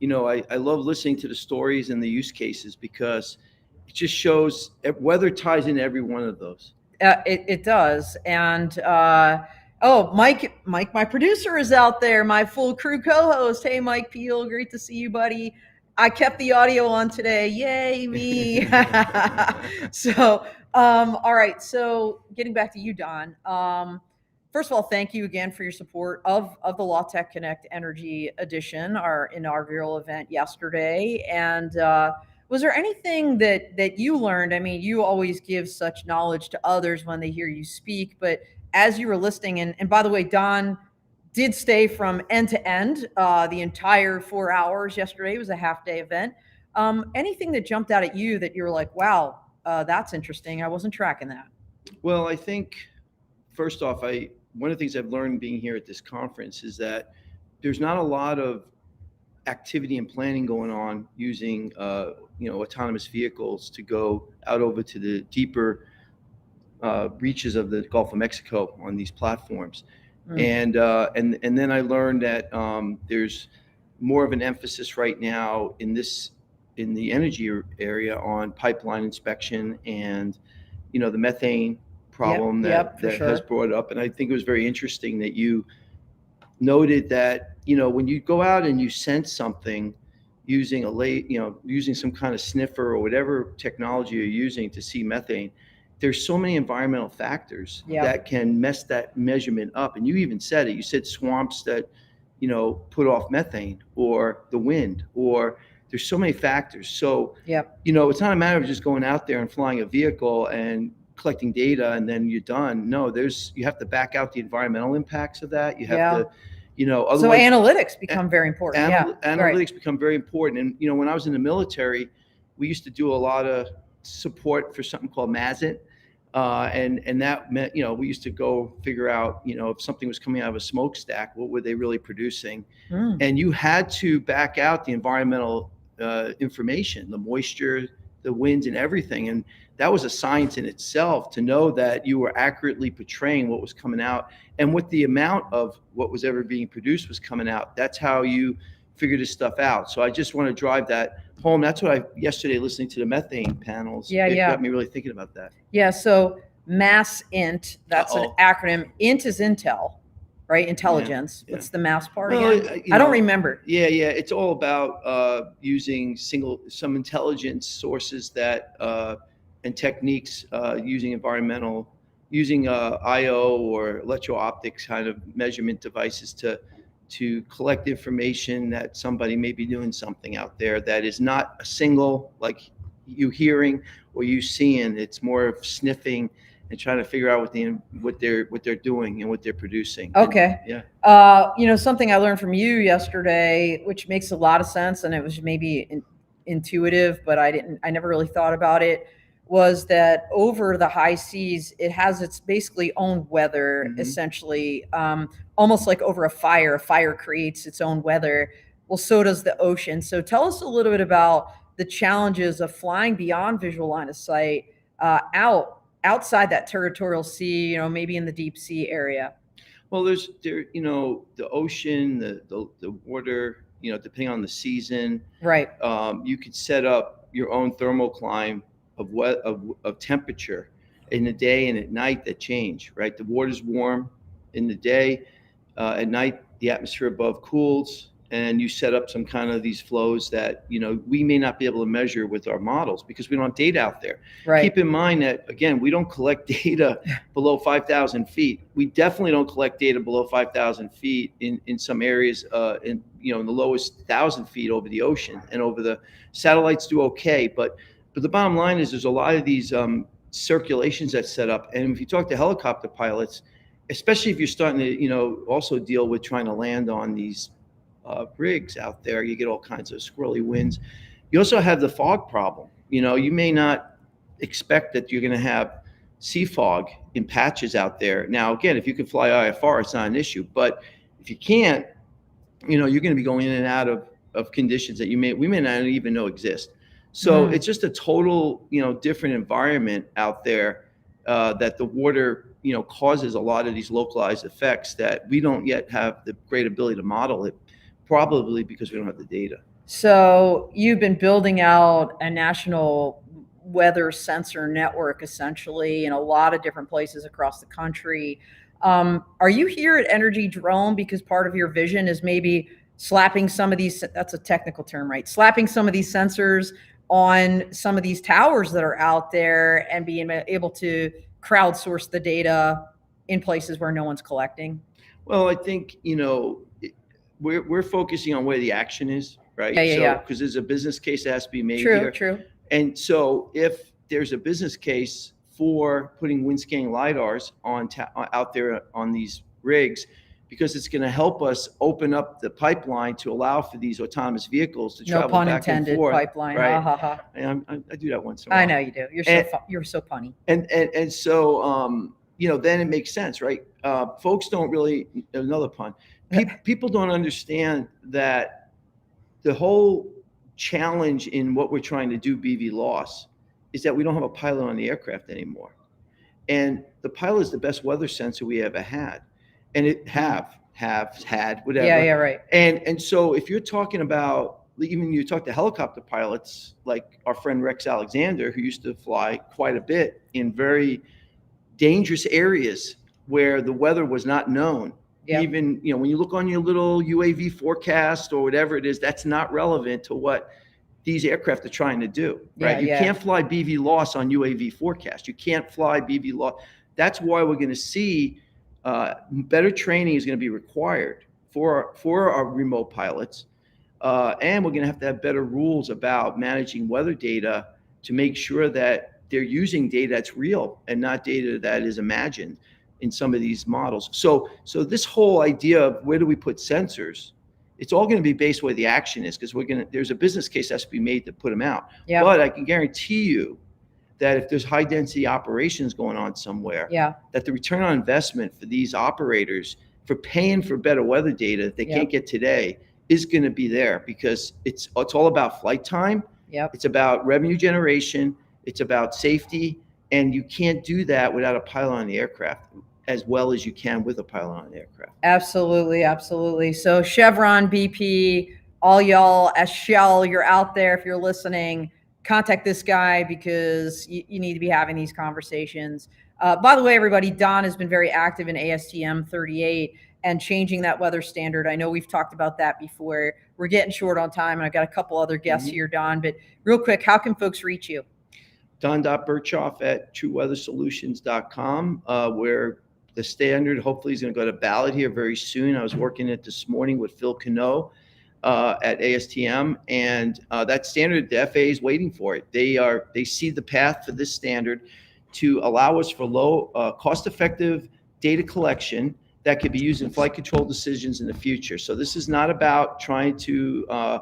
I love listening to the stories and the use cases because it just shows weather ties in every one of those. It does. And Mike, my producer is out there, my full crew co-host. Hey, Mike Peel, great to see you, buddy. I kept the audio on today. Yay, me. So, all right. So getting back to you, Don. First of all, thank you again for your support of the Law Tech Connect Energy Edition, our inaugural event yesterday. And was there anything that you learned? I mean, you always give such knowledge to others when they hear you speak, but as you were listening, and by the way, Don did stay from end to end the entire 4 hours yesterday. It was a half-day event. Anything that jumped out at you that you were like, wow, that's interesting. I wasn't tracking that. Well, I think, first off, one of the things I've learned being here at this conference is that there's not a lot of activity and planning going on using autonomous vehicles to go out over to the deeper reaches of the Gulf of Mexico on these platforms. And then I learned that there's more of an emphasis right now in the energy area on pipeline inspection and the methane problem that has brought up. And I think it was very interesting that you noted that when you go out and you sense something using using some kind of sniffer or whatever technology you're using to see methane, there's so many environmental factors that can mess that measurement up. And you even said it. You said swamps that put off methane, or the wind, or there's so many factors. So it's not a matter of just going out there and flying a vehicle and collecting data and then you're done. No, you have to back out the environmental impacts of that. You have to, otherwise, so analytics become very important. Analytics become very important. And when I was in the military, we used to do a lot of support for something called MASIT. And that meant, we used to go figure out, if something was coming out of a smokestack, what were they really producing? And you had to back out the environmental information, the moisture, the winds, and everything. And that was a science in itself to know that you were accurately portraying what was coming out and what the amount of what was ever being produced was coming out. That's how you figure this stuff out. So I just want to drive that home. That's what yesterday listening to the methane panels, it got me really thinking about that. Yeah. So MASINT, that's an acronym. INT is Intel, right? Intelligence. What's the mass part again? I don't remember. Yeah. It's all about using some intelligence sources that and techniques using IO or electro-optics kind of measurement devices to collect information that somebody may be doing something out there that is not a single, like you hearing or you seeing. It's more of sniffing and trying to figure out what they're doing and what they're producing. Okay. And, something I learned from you yesterday, which makes a lot of sense, and it was maybe intuitive, but I never really thought about it, was that over the high seas, it has its basically own weather, essentially, almost like over a fire. A fire creates its own weather. Well, so does the ocean. So tell us a little bit about the challenges of flying beyond visual line of sight outside that territorial sea, maybe in the deep sea area. Well, there's the ocean, the water, depending on the season. Right. You could set up your own thermal climb of temperature in the day and at night that change, right? The water's warm in the day, at night the atmosphere above cools, and you set up some kind of these flows that we may not be able to measure with our models because we don't have data out there. Right. Keep in mind that, again, we don't collect data below 5,000 feet. We definitely don't collect data below 5,000 feet in some areas, in the lowest 1,000 feet over the ocean, and over the satellites do okay, but the bottom line is there's a lot of these circulations that's set up. And if you talk to helicopter pilots, especially if you're starting to, also deal with trying to land on these rigs out there, you get all kinds of squirrely winds. You also have the fog problem. You may not expect that you're going to have sea fog in patches out there. Now, again, if you can fly IFR, it's not an issue. But if you can't, you're going to be going in and out of conditions that we may not even know exist. So it's just a total, different environment out there that the water, causes a lot of these localized effects that we don't yet have the great ability to model it, probably because we don't have the data. So you've been building out a national weather sensor network, essentially, in a lot of different places across the country. Are you here at Energy Drone because part of your vision is maybe slapping some of these, that's a technical term, right? Slapping some of these sensors on some of these towers that are out there and being able to crowdsource the data in places where no one's collecting? Well, I think, we're focusing on where the action is, right? Yeah. Because there's a business case that has to be made here. True. And so if there's a business case for putting wind scanning LiDARs out there on these rigs, because it's going to help us open up the pipeline to allow for these autonomous vehicles to travel back and forth. Pipeline. Right? Ha. I do that once in a while. I know you do. You're so punny. And so then it makes sense, right? Folks don't really, another pun. People don't understand that the whole challenge in what we're trying to do, BV loss, is that we don't have a pilot on the aircraft anymore. And the pilot is the best weather sensor we ever had. And it have had, whatever. Yeah, right. And so if you're talking about, even you talk to helicopter pilots, like our friend Rex Alexander, who used to fly quite a bit in very dangerous areas where the weather was not known. Yeah. Even, when you look on your little UAV forecast or whatever it is, that's not relevant to what these aircraft are trying to do, right? You can't fly BV loss on UAV forecast. You can't fly BV loss. That's why we're going to see better training is going to be required for our remote pilots. And we're going to have better rules about managing weather data to make sure that they're using data that's real and not data that is imagined in some of these models. So this whole idea of where do we put sensors, it's all going to be based where the action is, because there's a business case that has to be made to put them out. Yeah. But I can guarantee you that if there's high density operations going on somewhere, that the return on investment for these operators for paying for better weather data that they can't get today is going to be there, because it's all about flight time. It's about revenue generation. It's about safety. And you can't do that without a pilot on the aircraft as well as you can with a pilot on the aircraft. Absolutely. So Chevron, BP, all y'all, as Shell, you're out there. If you're listening, contact this guy, because you need to be having these conversations. By the way, everybody, Don has been very active in ASTM 38 and changing that weather standard. I know we've talked about that before. We're getting short on time, and I've got a couple other guests here, Don. But real quick, how can folks reach you? Don.Berchoff@TruWeatherSolutions.com, where the standard hopefully is going to go to ballot here very soon. I was working it this morning with Phil Cano at ASTM, and that standard, the FAA is waiting for it. They see the path for this standard to allow us for low, cost-effective data collection that could be used in flight control decisions in the future. So this is not about trying to,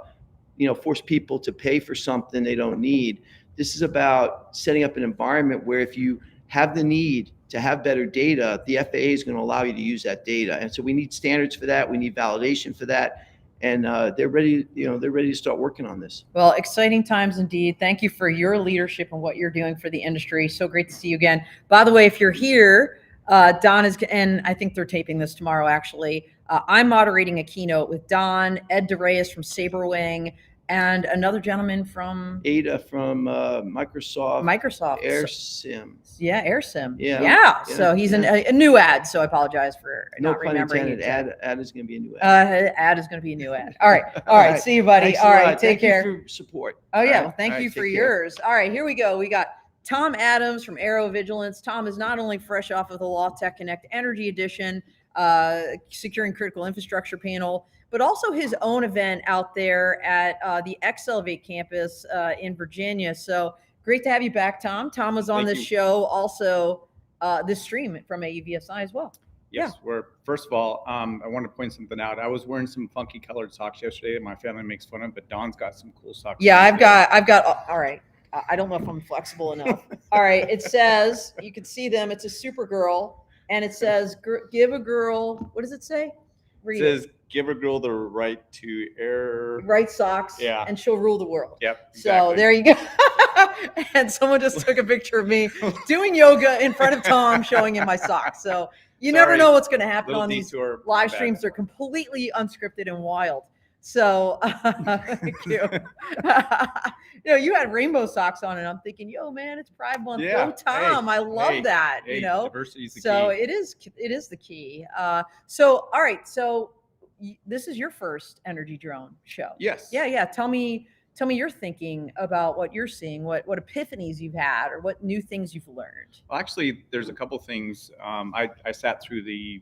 force people to pay for something they don't need. This is about setting up an environment where if you have the need to have better data, the FAA is going to allow you to use that data. And so we need standards for that. We need validation for that. And they're ready to start working on this. Well, exciting times indeed. Thank you for your leadership and what you're doing for the industry. So great to see you again. By the way, if you're here, Don is, and I think they're taping this tomorrow, actually. I'm moderating a keynote with Don, Ed DeReyes from Saberwing, and another gentleman from Ada from Microsoft. AirSim. Yeah, AirSim. Yeah. So he's a new ad. So I apologize for no not remembering. Ad is going to be a new ad. Ad is going to be a new ad. All right. See you, buddy. Thanks All right. lot. Take care. Thank you for support. Oh yeah. All right. Well, thank you for take care. yours. All right. Here we go. We got Tom Adams from AeroVigilance. Tom is not only fresh off of the Law Tech Connect Energy Edition, securing critical infrastructure panel, but also his own event out there at the Exelevate campus in Virginia. So Great to have you back, Tom. Tom was on Thank this you. show also this stream from AUVSI as well. Yes, we're first of all, I want to point something out. I was wearing some funky colored socks yesterday, and my family makes fun of. But Dawn's got some cool socks. Yeah, on I've today. got. All right. I don't know if I'm flexible enough. All right. It says, you can see them. It's a Supergirl, and it says, "Give a girl." What does it say? It Read it. says, "Give a girl the right to air." Right socks. Yeah. And she'll rule the world. Yep. So there you go. And someone just took a picture of me doing yoga in front of Tom, showing him my socks. So you never Sorry. know what's going to happen Little on these detour, my live bad. streams. They're completely unscripted and wild. So thank you. You had rainbow socks on, and I'm thinking, yo, man, it's Pride Month. Yeah. Go Tom. Hey, I love hey, that. Hey, you know. diversity is the So key. it is the key. So all right. So this is your first energy drone show. Yes. Yeah. Tell me your thinking about what you're seeing, what epiphanies you've had, or what new things you've learned. Well, actually, there's a couple things. I sat through the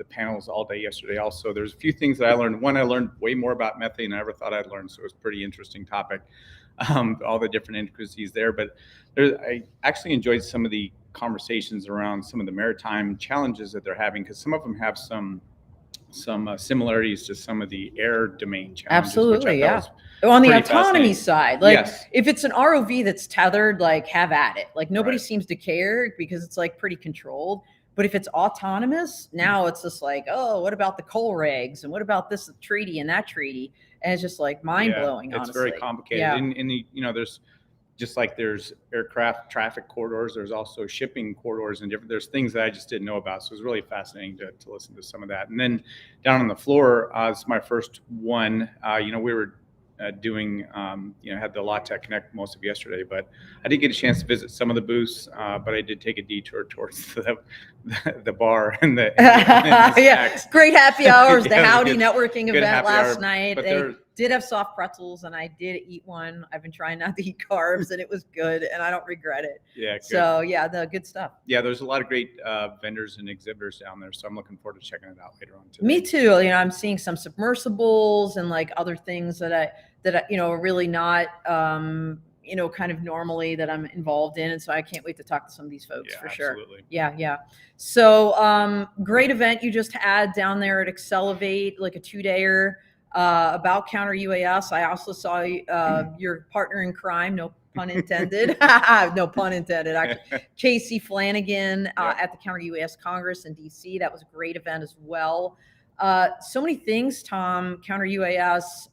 panels all day yesterday. Also, there's a few things that I learned. One, I learned way more about methane than I ever thought I'd learn. So it was a pretty interesting topic. All the different intricacies there. But I actually enjoyed some of the conversations around some of the maritime challenges that they're having, because some of them have some similarities to some of the air domain challenges. Absolutely, which I yeah. thought was On the pretty autonomy fascinating. side, like Yes. if it's an ROV that's tethered, like have at it. Like nobody Right. seems to care because it's like pretty controlled. But if it's autonomous, now it's just like, oh, what about the coal regs? And what about this treaty and that treaty? And it's just like mind blowing. It's honestly. very complicated. Yeah. And there's just like there's aircraft traffic corridors, there's also shipping corridors and there's things that I just didn't know about. So it was really fascinating to listen to some of that. And then down on the floor, this is my first one. We were doing, had the La Tech Connect most of yesterday, but I did get a chance to visit some of the booths, but I did take a detour towards the bar and the Yeah, snacks. great happy hours. The Yeah, it was Howdy good- networking good event happy last hour, night. but They there- did have soft pretzels, and I did eat one. I've been trying not to eat carbs, and it was good, and I don't regret it. Yeah, good. So yeah, the good stuff. Yeah, there's a lot of great vendors and exhibitors down there, so I'm looking forward to checking it out later on today. Me too. I'm seeing some submersibles and like other things that I are really not kind of normally that I'm involved in, and so I can't wait to talk to some of these folks Yeah, for sure. absolutely. Yeah. So great event you just had down there at Accelerate, like a 2-dayer about counter UAS. I also saw your partner in crime, no pun intended. No pun intended, actually. Casey Flanagan at the Counter UAS Congress in DC. That was a great event as well. So many things, Tom. Counter UAS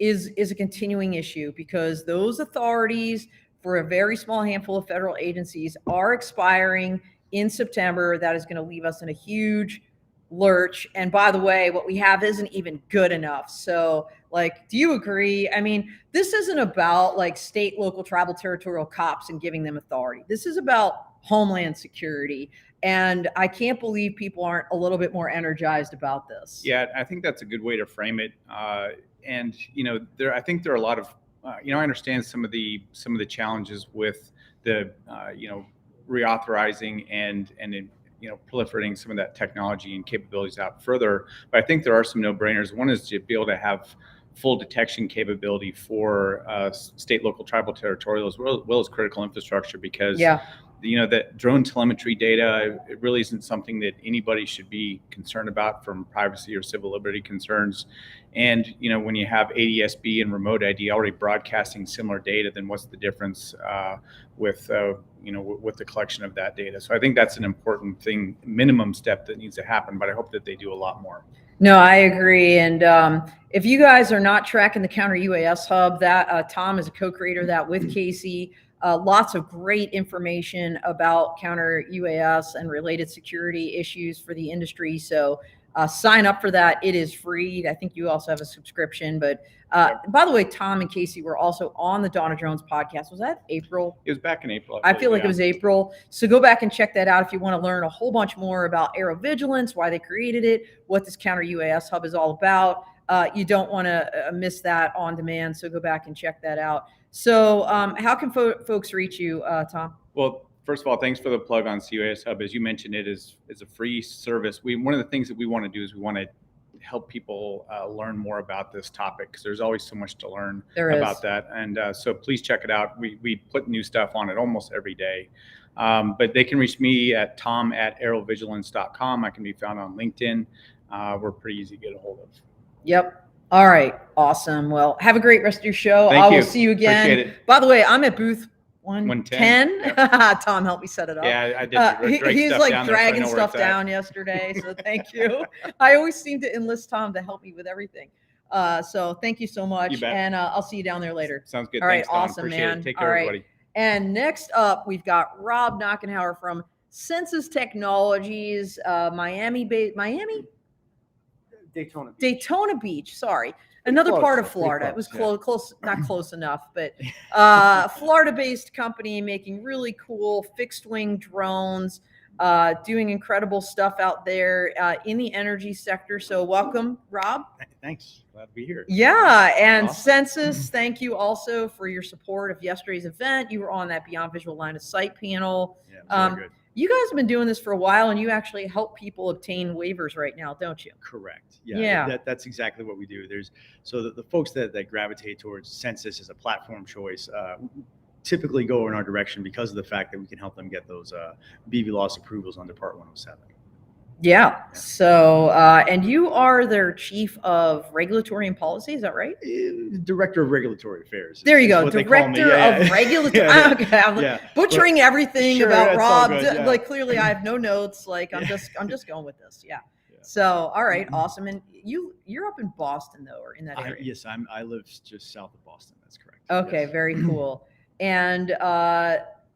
is a continuing issue because those authorities for a very small handful of federal agencies are expiring in September. That is going to leave us in a huge lurch. And by the way, what we have isn't even good enough. So do you agree? I mean, this isn't about like state, local, tribal, territorial cops and giving them authority. This is about homeland security. And I can't believe people aren't a little bit more energized about this. Yeah, I think that's a good way to frame it. And I think there are a lot of, I understand some of the challenges with the, reauthorizing and proliferating some of that technology and capabilities out further. But I think there are some no-brainers. One is to be able to have full detection capability for state, local, tribal, territorial, as well as critical infrastructure, because that drone telemetry data, it really isn't something that anybody should be concerned about from privacy or civil liberty concerns. And when you have ADSB and remote ID already broadcasting similar data, then what's the difference with the collection of that data? So I think that's an important thing, minimum step that needs to happen. But I hope that they do a lot more. No, I agree. And if you guys are not tracking the Counter UAS Hub, that Tom is a co-creator of that with Casey. Lots of great information about counter UAS and related security issues for the industry. So sign up for that. It is free. I think you also have a subscription. But by the way, Tom and Casey were also on the Dawn of Drones podcast. Was that April? It was back in April. I feel like it was April. So go back and check that out if you want to learn a whole bunch more about AeroVigilance, why they created it, what this Counter UAS Hub is all about. You don't want to miss that on demand. So go back and check that out. So how can folks reach you, Tom? Well, first of all, thanks for the plug on CUAS Hub. As you mentioned, it is a free service. One of the things that we want to do is we want to help people learn more about this topic, because there's always so much to learn There is. about that. And so please check it out. We put new stuff on it almost every day. But they can reach me at tom@aerovigilance.com. I can be found on LinkedIn. We're pretty easy to get a hold of. Yep. All right. Awesome. Well, have a great rest of your show. Thank I will you. see you again. Appreciate it. By the way, I'm at booth 110. 110. Tom helped me set it up. Yeah, I did. He's like dragging stuff down yesterday. So thank you. I always seem to enlist Tom to help me with everything. So thank you so much. You bet. And I'll see you down there later. Sounds good. All right. Thanks, Don. Awesome, Appreciate man. it. Take All care, right. everybody. And next up, we've got Rob Knochenhauer from Censys Technologies, Miami. Daytona Beach. Sorry. Another close, part of pretty Florida. It close, was close, not close enough, but Florida-based company making really cool fixed-wing drones, doing incredible stuff out there in the energy sector. So welcome, Rob. Thanks. Glad to be here. Yeah, and Awesome. Censys, thank you also for your support of yesterday's event. You were on that Beyond Visual Line of Sight panel. Yeah, it was really good. You guys have been doing this for a while, and you actually help people obtain waivers right now, don't you? Correct. Yeah. That's exactly what we do. There's the folks that gravitate towards Censys as a platform choice typically go in our direction because of the fact that we can help them get those BVLOS approvals under Part 107. Yeah. So, and you are their chief of regulatory and policy, is that right? Director of Regulatory Affairs. There you is go, what they call me. director of regulatory. Yeah. Okay, I'm Yeah. butchering everything Sure, about that's all Rob. good, yeah. Like clearly, I have no notes. Like I'm just going with this. Yeah. So, all right, awesome. And you're up in Boston though, or in that area? Yes, I live just south of Boston. That's correct. Okay, Yes. very cool. And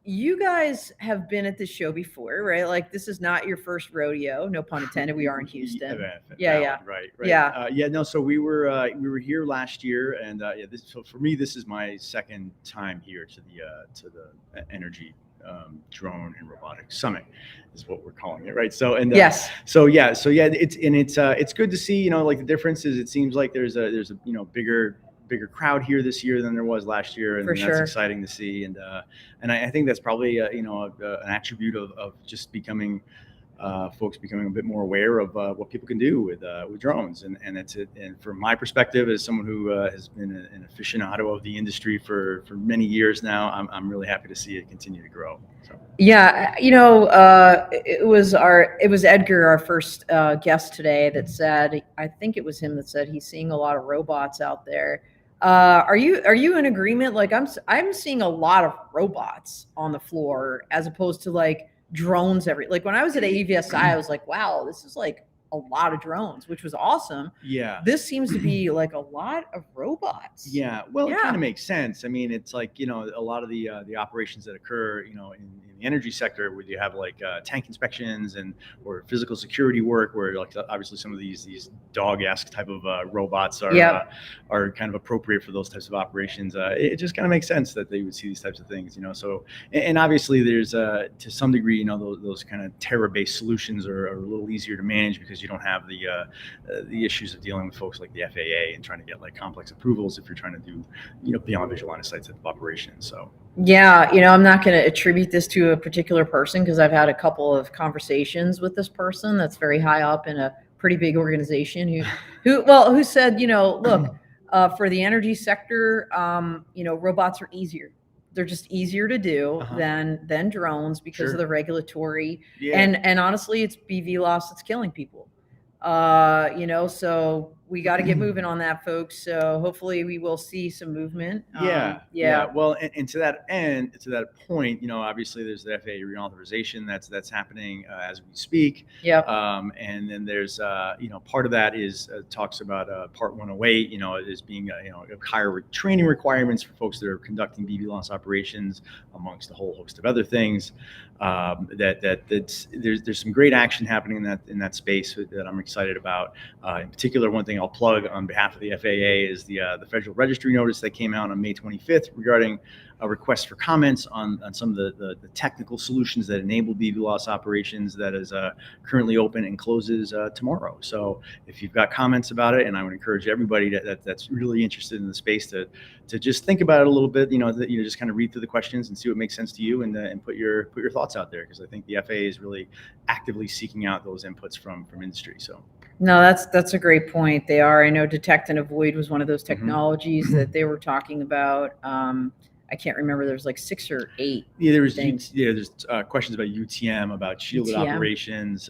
you guys have been at this show before, right? Like this is not your first rodeo, no pun intended. We are in Houston. Yeah. Right. Yeah. No. So we were here last year, and so for me, this is my second time here to the Energy Drone and Robotics Summit, is what we're calling it, right? So Yes. So it's good to see. Like the difference is, it seems like there's a bigger crowd here this year than there was last year, and For that's sure. exciting to see. And I think that's probably an attribute of just folks becoming a bit more aware of what people can do with drones. And that's it. And from my perspective, as someone who has been an aficionado of the industry for many years now, I'm really happy to see it continue to grow. So. Yeah, it was Edgar, our first guest today, that said, I think it was him that said he's seeing a lot of robots out there. Are you in agreement? Like I'm seeing a lot of robots on the floor as opposed to like drones like when I was at AVSI, I was like, wow, this is like a lot of drones, which was awesome. Yeah. This seems to be like a lot of robots. Yeah. Well, Yeah. it kind of makes sense. I mean, it's like, a lot of the operations that occur, in the energy sector, where you have like tank inspections or physical security work, where like obviously some of these dog-esque type of robots are kind of appropriate for those types of operations. It just kind of makes sense that they would see these types of things, So, and obviously there's to some degree, those kind of terror-based solutions are a little easier to manage because you don't have the issues of dealing with folks like the FAA and trying to get like complex approvals if you're trying to do, beyond visual line of sight type of operations. So. Yeah, I'm not going to attribute this to a particular person because I've had a couple of conversations with this person that's very high up in a pretty big organization who said, look, for the energy sector, robots are easier. They're just easier to do than drones because of the regulatory. Yeah. And honestly, it's BVLOS that's killing people. So we got to get moving on that, folks. So hopefully we will see some movement. Yeah. Well, and to that point, obviously there's the FAA reauthorization that's happening as we speak. Yeah. And then there's part of that is talks about Part 108. As being higher training requirements for folks that are conducting BVLOS operations, amongst a whole host of other things. There's some great action happening in that space that I'm excited about. In particular, one thing I'll plug on behalf of the FAA is the Federal Registry notice that came out on May 25th regarding a request for comments on some of the technical solutions that enable BVLOS operations, that is currently open and closes tomorrow. So if you've got comments about it, and I would encourage everybody that's really interested in the space to just think about it a little bit, just kind of read through the questions and see what makes sense to you, and put your thoughts out there, because I think the FAA is really actively seeking out those inputs from industry. So. No, that's a great point. They are. I know detect and avoid was one of those Mhm. technologies that they were talking about. I can't remember. There's like 6 or 8. Yeah, things. there's questions about UTM, about shielded UTM. operations,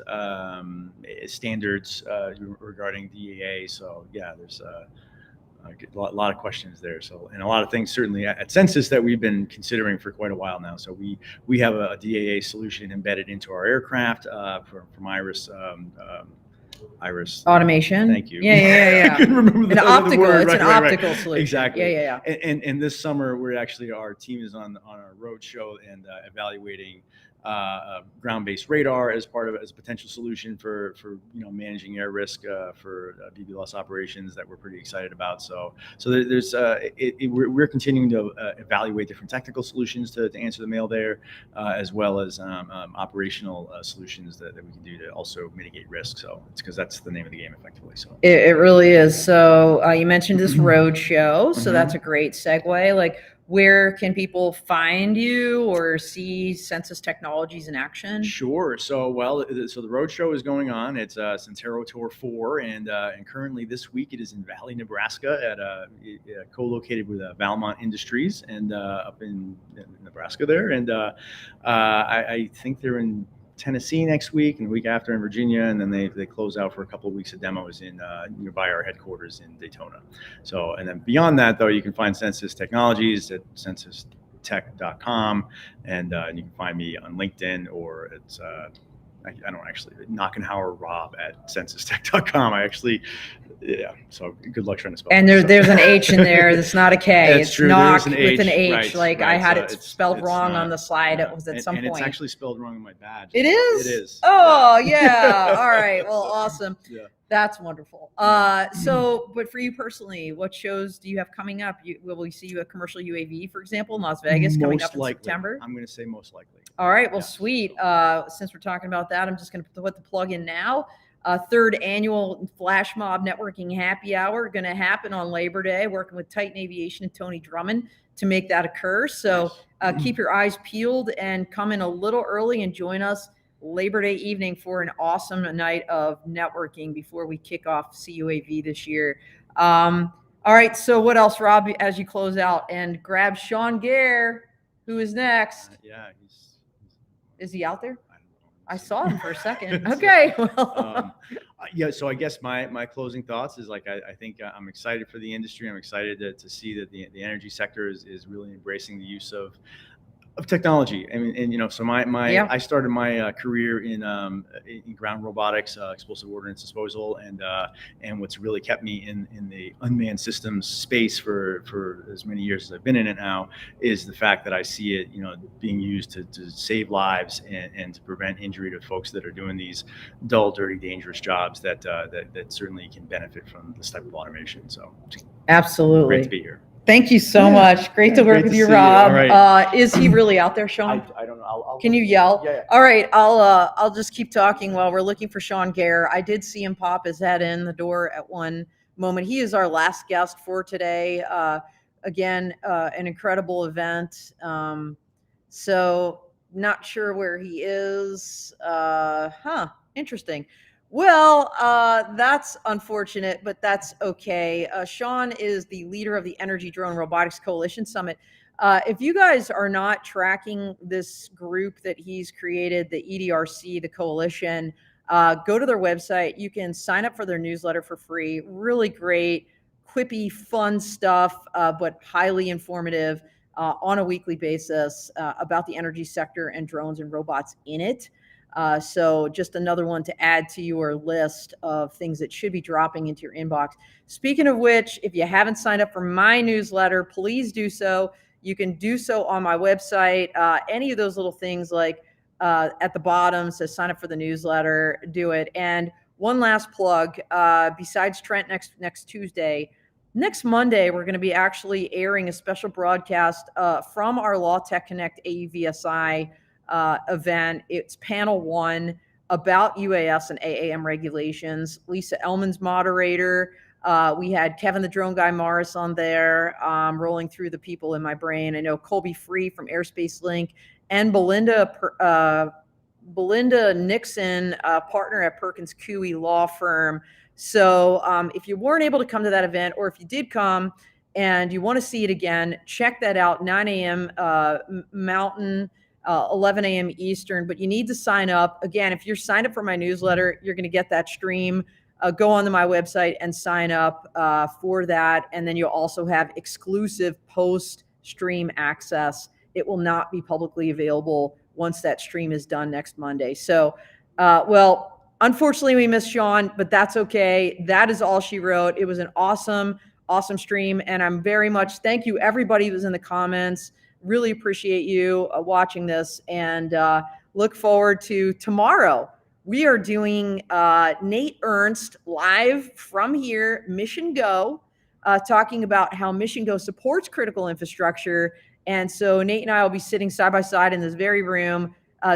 standards regarding DAA. So yeah, there's a lot of questions there. So, and a lot of things certainly at Censys that we've been considering for quite a while now. So we have a DAA solution embedded into our aircraft from Iris. Iris Automation. Thank you. Yeah. I couldn't remember An optical. word. It's Right, an right, right. optical solution. Exactly. Yeah. And this summer, we're actually, our team is on our road show and evaluating ground-based radar as a potential solution for managing air risk for BBLS operations that we're pretty excited about. So we're continuing to evaluate different technical solutions to answer the mail there, as well as operational solutions that we can do to also mitigate risk. So it's because that's the name of the game, effectively. So It really is. So you mentioned this road show, so Mhm. that's a great segue. Like, where can people find you or see Censys Technologies in action? Sure. So the road show is going on. It's Centero Tour 4, and currently this week it is in Valley, Nebraska, at co-located with Valmont Industries and up in Nebraska there. And I think they're in Tennessee next week, and the week after in Virginia, and then they close out for a couple of weeks of demos in nearby our headquarters in Daytona. So, and then beyond that, though, you can find Censys Technologies at censystech.com, and you can find me on LinkedIn, or it's I don't actually, Knochenhauer Rob at censystech.com. So good luck trying to spell And it. there's an H in there. That's not a K. That's It's true. knock There is with an H. Right, Like I right. had So it spelled wrong on the slide. It was at some and point. it's actually spelled wrong on my badge. It is? It is. Oh, yeah. All right. Well, awesome. Yeah. That's wonderful. So, but for you personally, what shows do you have coming up? Will we see you at Commercial UAV, for example, in Las Vegas coming up in September? I'm going to say most likely. All right. Well, Yeah. sweet. Since we're talking about that, I'm just going to put the plug in now. Third annual Flash Mob Networking Happy Hour going to happen on Labor Day, working with Titan Aviation and Tony Drummond to make that occur. So keep your eyes peeled and come in a little early and join us Labor Day evening for an awesome night of networking before we kick off CUAV this year. All right. So what else, Rob, as you close out and grab Sean Guerre, who is next? Yeah. Is he out there? I don't know. I saw him for a second. Okay. Well, Yeah, so I guess my closing thoughts is like I think I'm excited for the industry. I'm excited to see that the energy sector is really embracing the use of technology. I mean, and so I started my career in ground robotics, explosive ordnance disposal, and what's really kept me in the unmanned systems space for as many years as I've been in it now is the fact that I see it being used to save lives and to prevent injury to folks that are doing these dull, dirty, dangerous jobs that certainly can benefit from this type of automation. So absolutely great to be here. Thank you so much. Great to work Great with to you, see you. Rob. All right. Is he really out there, Sean? I don't know. Can you yell? Yeah. All right. I'll just keep talking while we're looking for Sean Guerre. I did see him pop his head in the door at one moment. He is our last guest for today. Again, an incredible event. So not sure where he is. Interesting. Well, that's unfortunate, but that's okay. Sean is the leader of the Energy Drone Robotics Coalition Summit. If you guys are not tracking this group that he's created, the EDRC, the coalition, go to their website. You can sign up for their newsletter for free. Really great, quippy, fun stuff, but highly informative on a weekly basis about the energy sector and drones and robots in it. So just another one to add to your list of things that should be dropping into your inbox. Speaking of which, if you haven't signed up for my newsletter, please do so. You can do so on my website. Any of those little things like at the bottom says sign up for the newsletter, do it. And one last plug, besides Trent next Tuesday, next Monday, we're going to be actually airing a special broadcast from our Law Tech Connect AUVSI event. It's panel 1 about UAS and AAM regulations. Lisa Ellman's moderator. We had Kevin the Drone Guy Morris on there, rolling through the people in my brain. I know Colby Free from Airspace Link and Belinda Belinda Nixon, partner at Perkins Coie Law Firm. So if you weren't able to come to that event, or if you did come and you want to see it again, check that out, 9 a.m. Mountain, 11 a.m. Eastern. But you need to sign up. Again, if you're signed up for my newsletter, you're going to get that stream. Go onto my website and sign up for that. And then you'll also have exclusive post-stream access. It will not be publicly available once that stream is done next Monday. So, well, unfortunately, we missed Sean, but that's okay. That is all she wrote. It was an awesome stream. And I'm very much, thank you, everybody who was in the comments. Really appreciate you watching this, and look forward to tomorrow. We are doing Nate Ernst live from here, Mission Go, talking about how Mission Go supports critical infrastructure. And so Nate and I will be sitting side by side in this very room,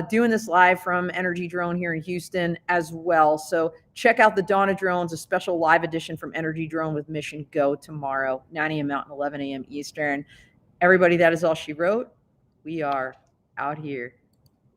doing this live from Energy Drone here in Houston as well. So check out the Dawn of Drones, a special live edition from Energy Drone with Mission Go tomorrow, 9 a.m. Mountain, 11 a.m. Eastern. Everybody, that is all she wrote. We are out here.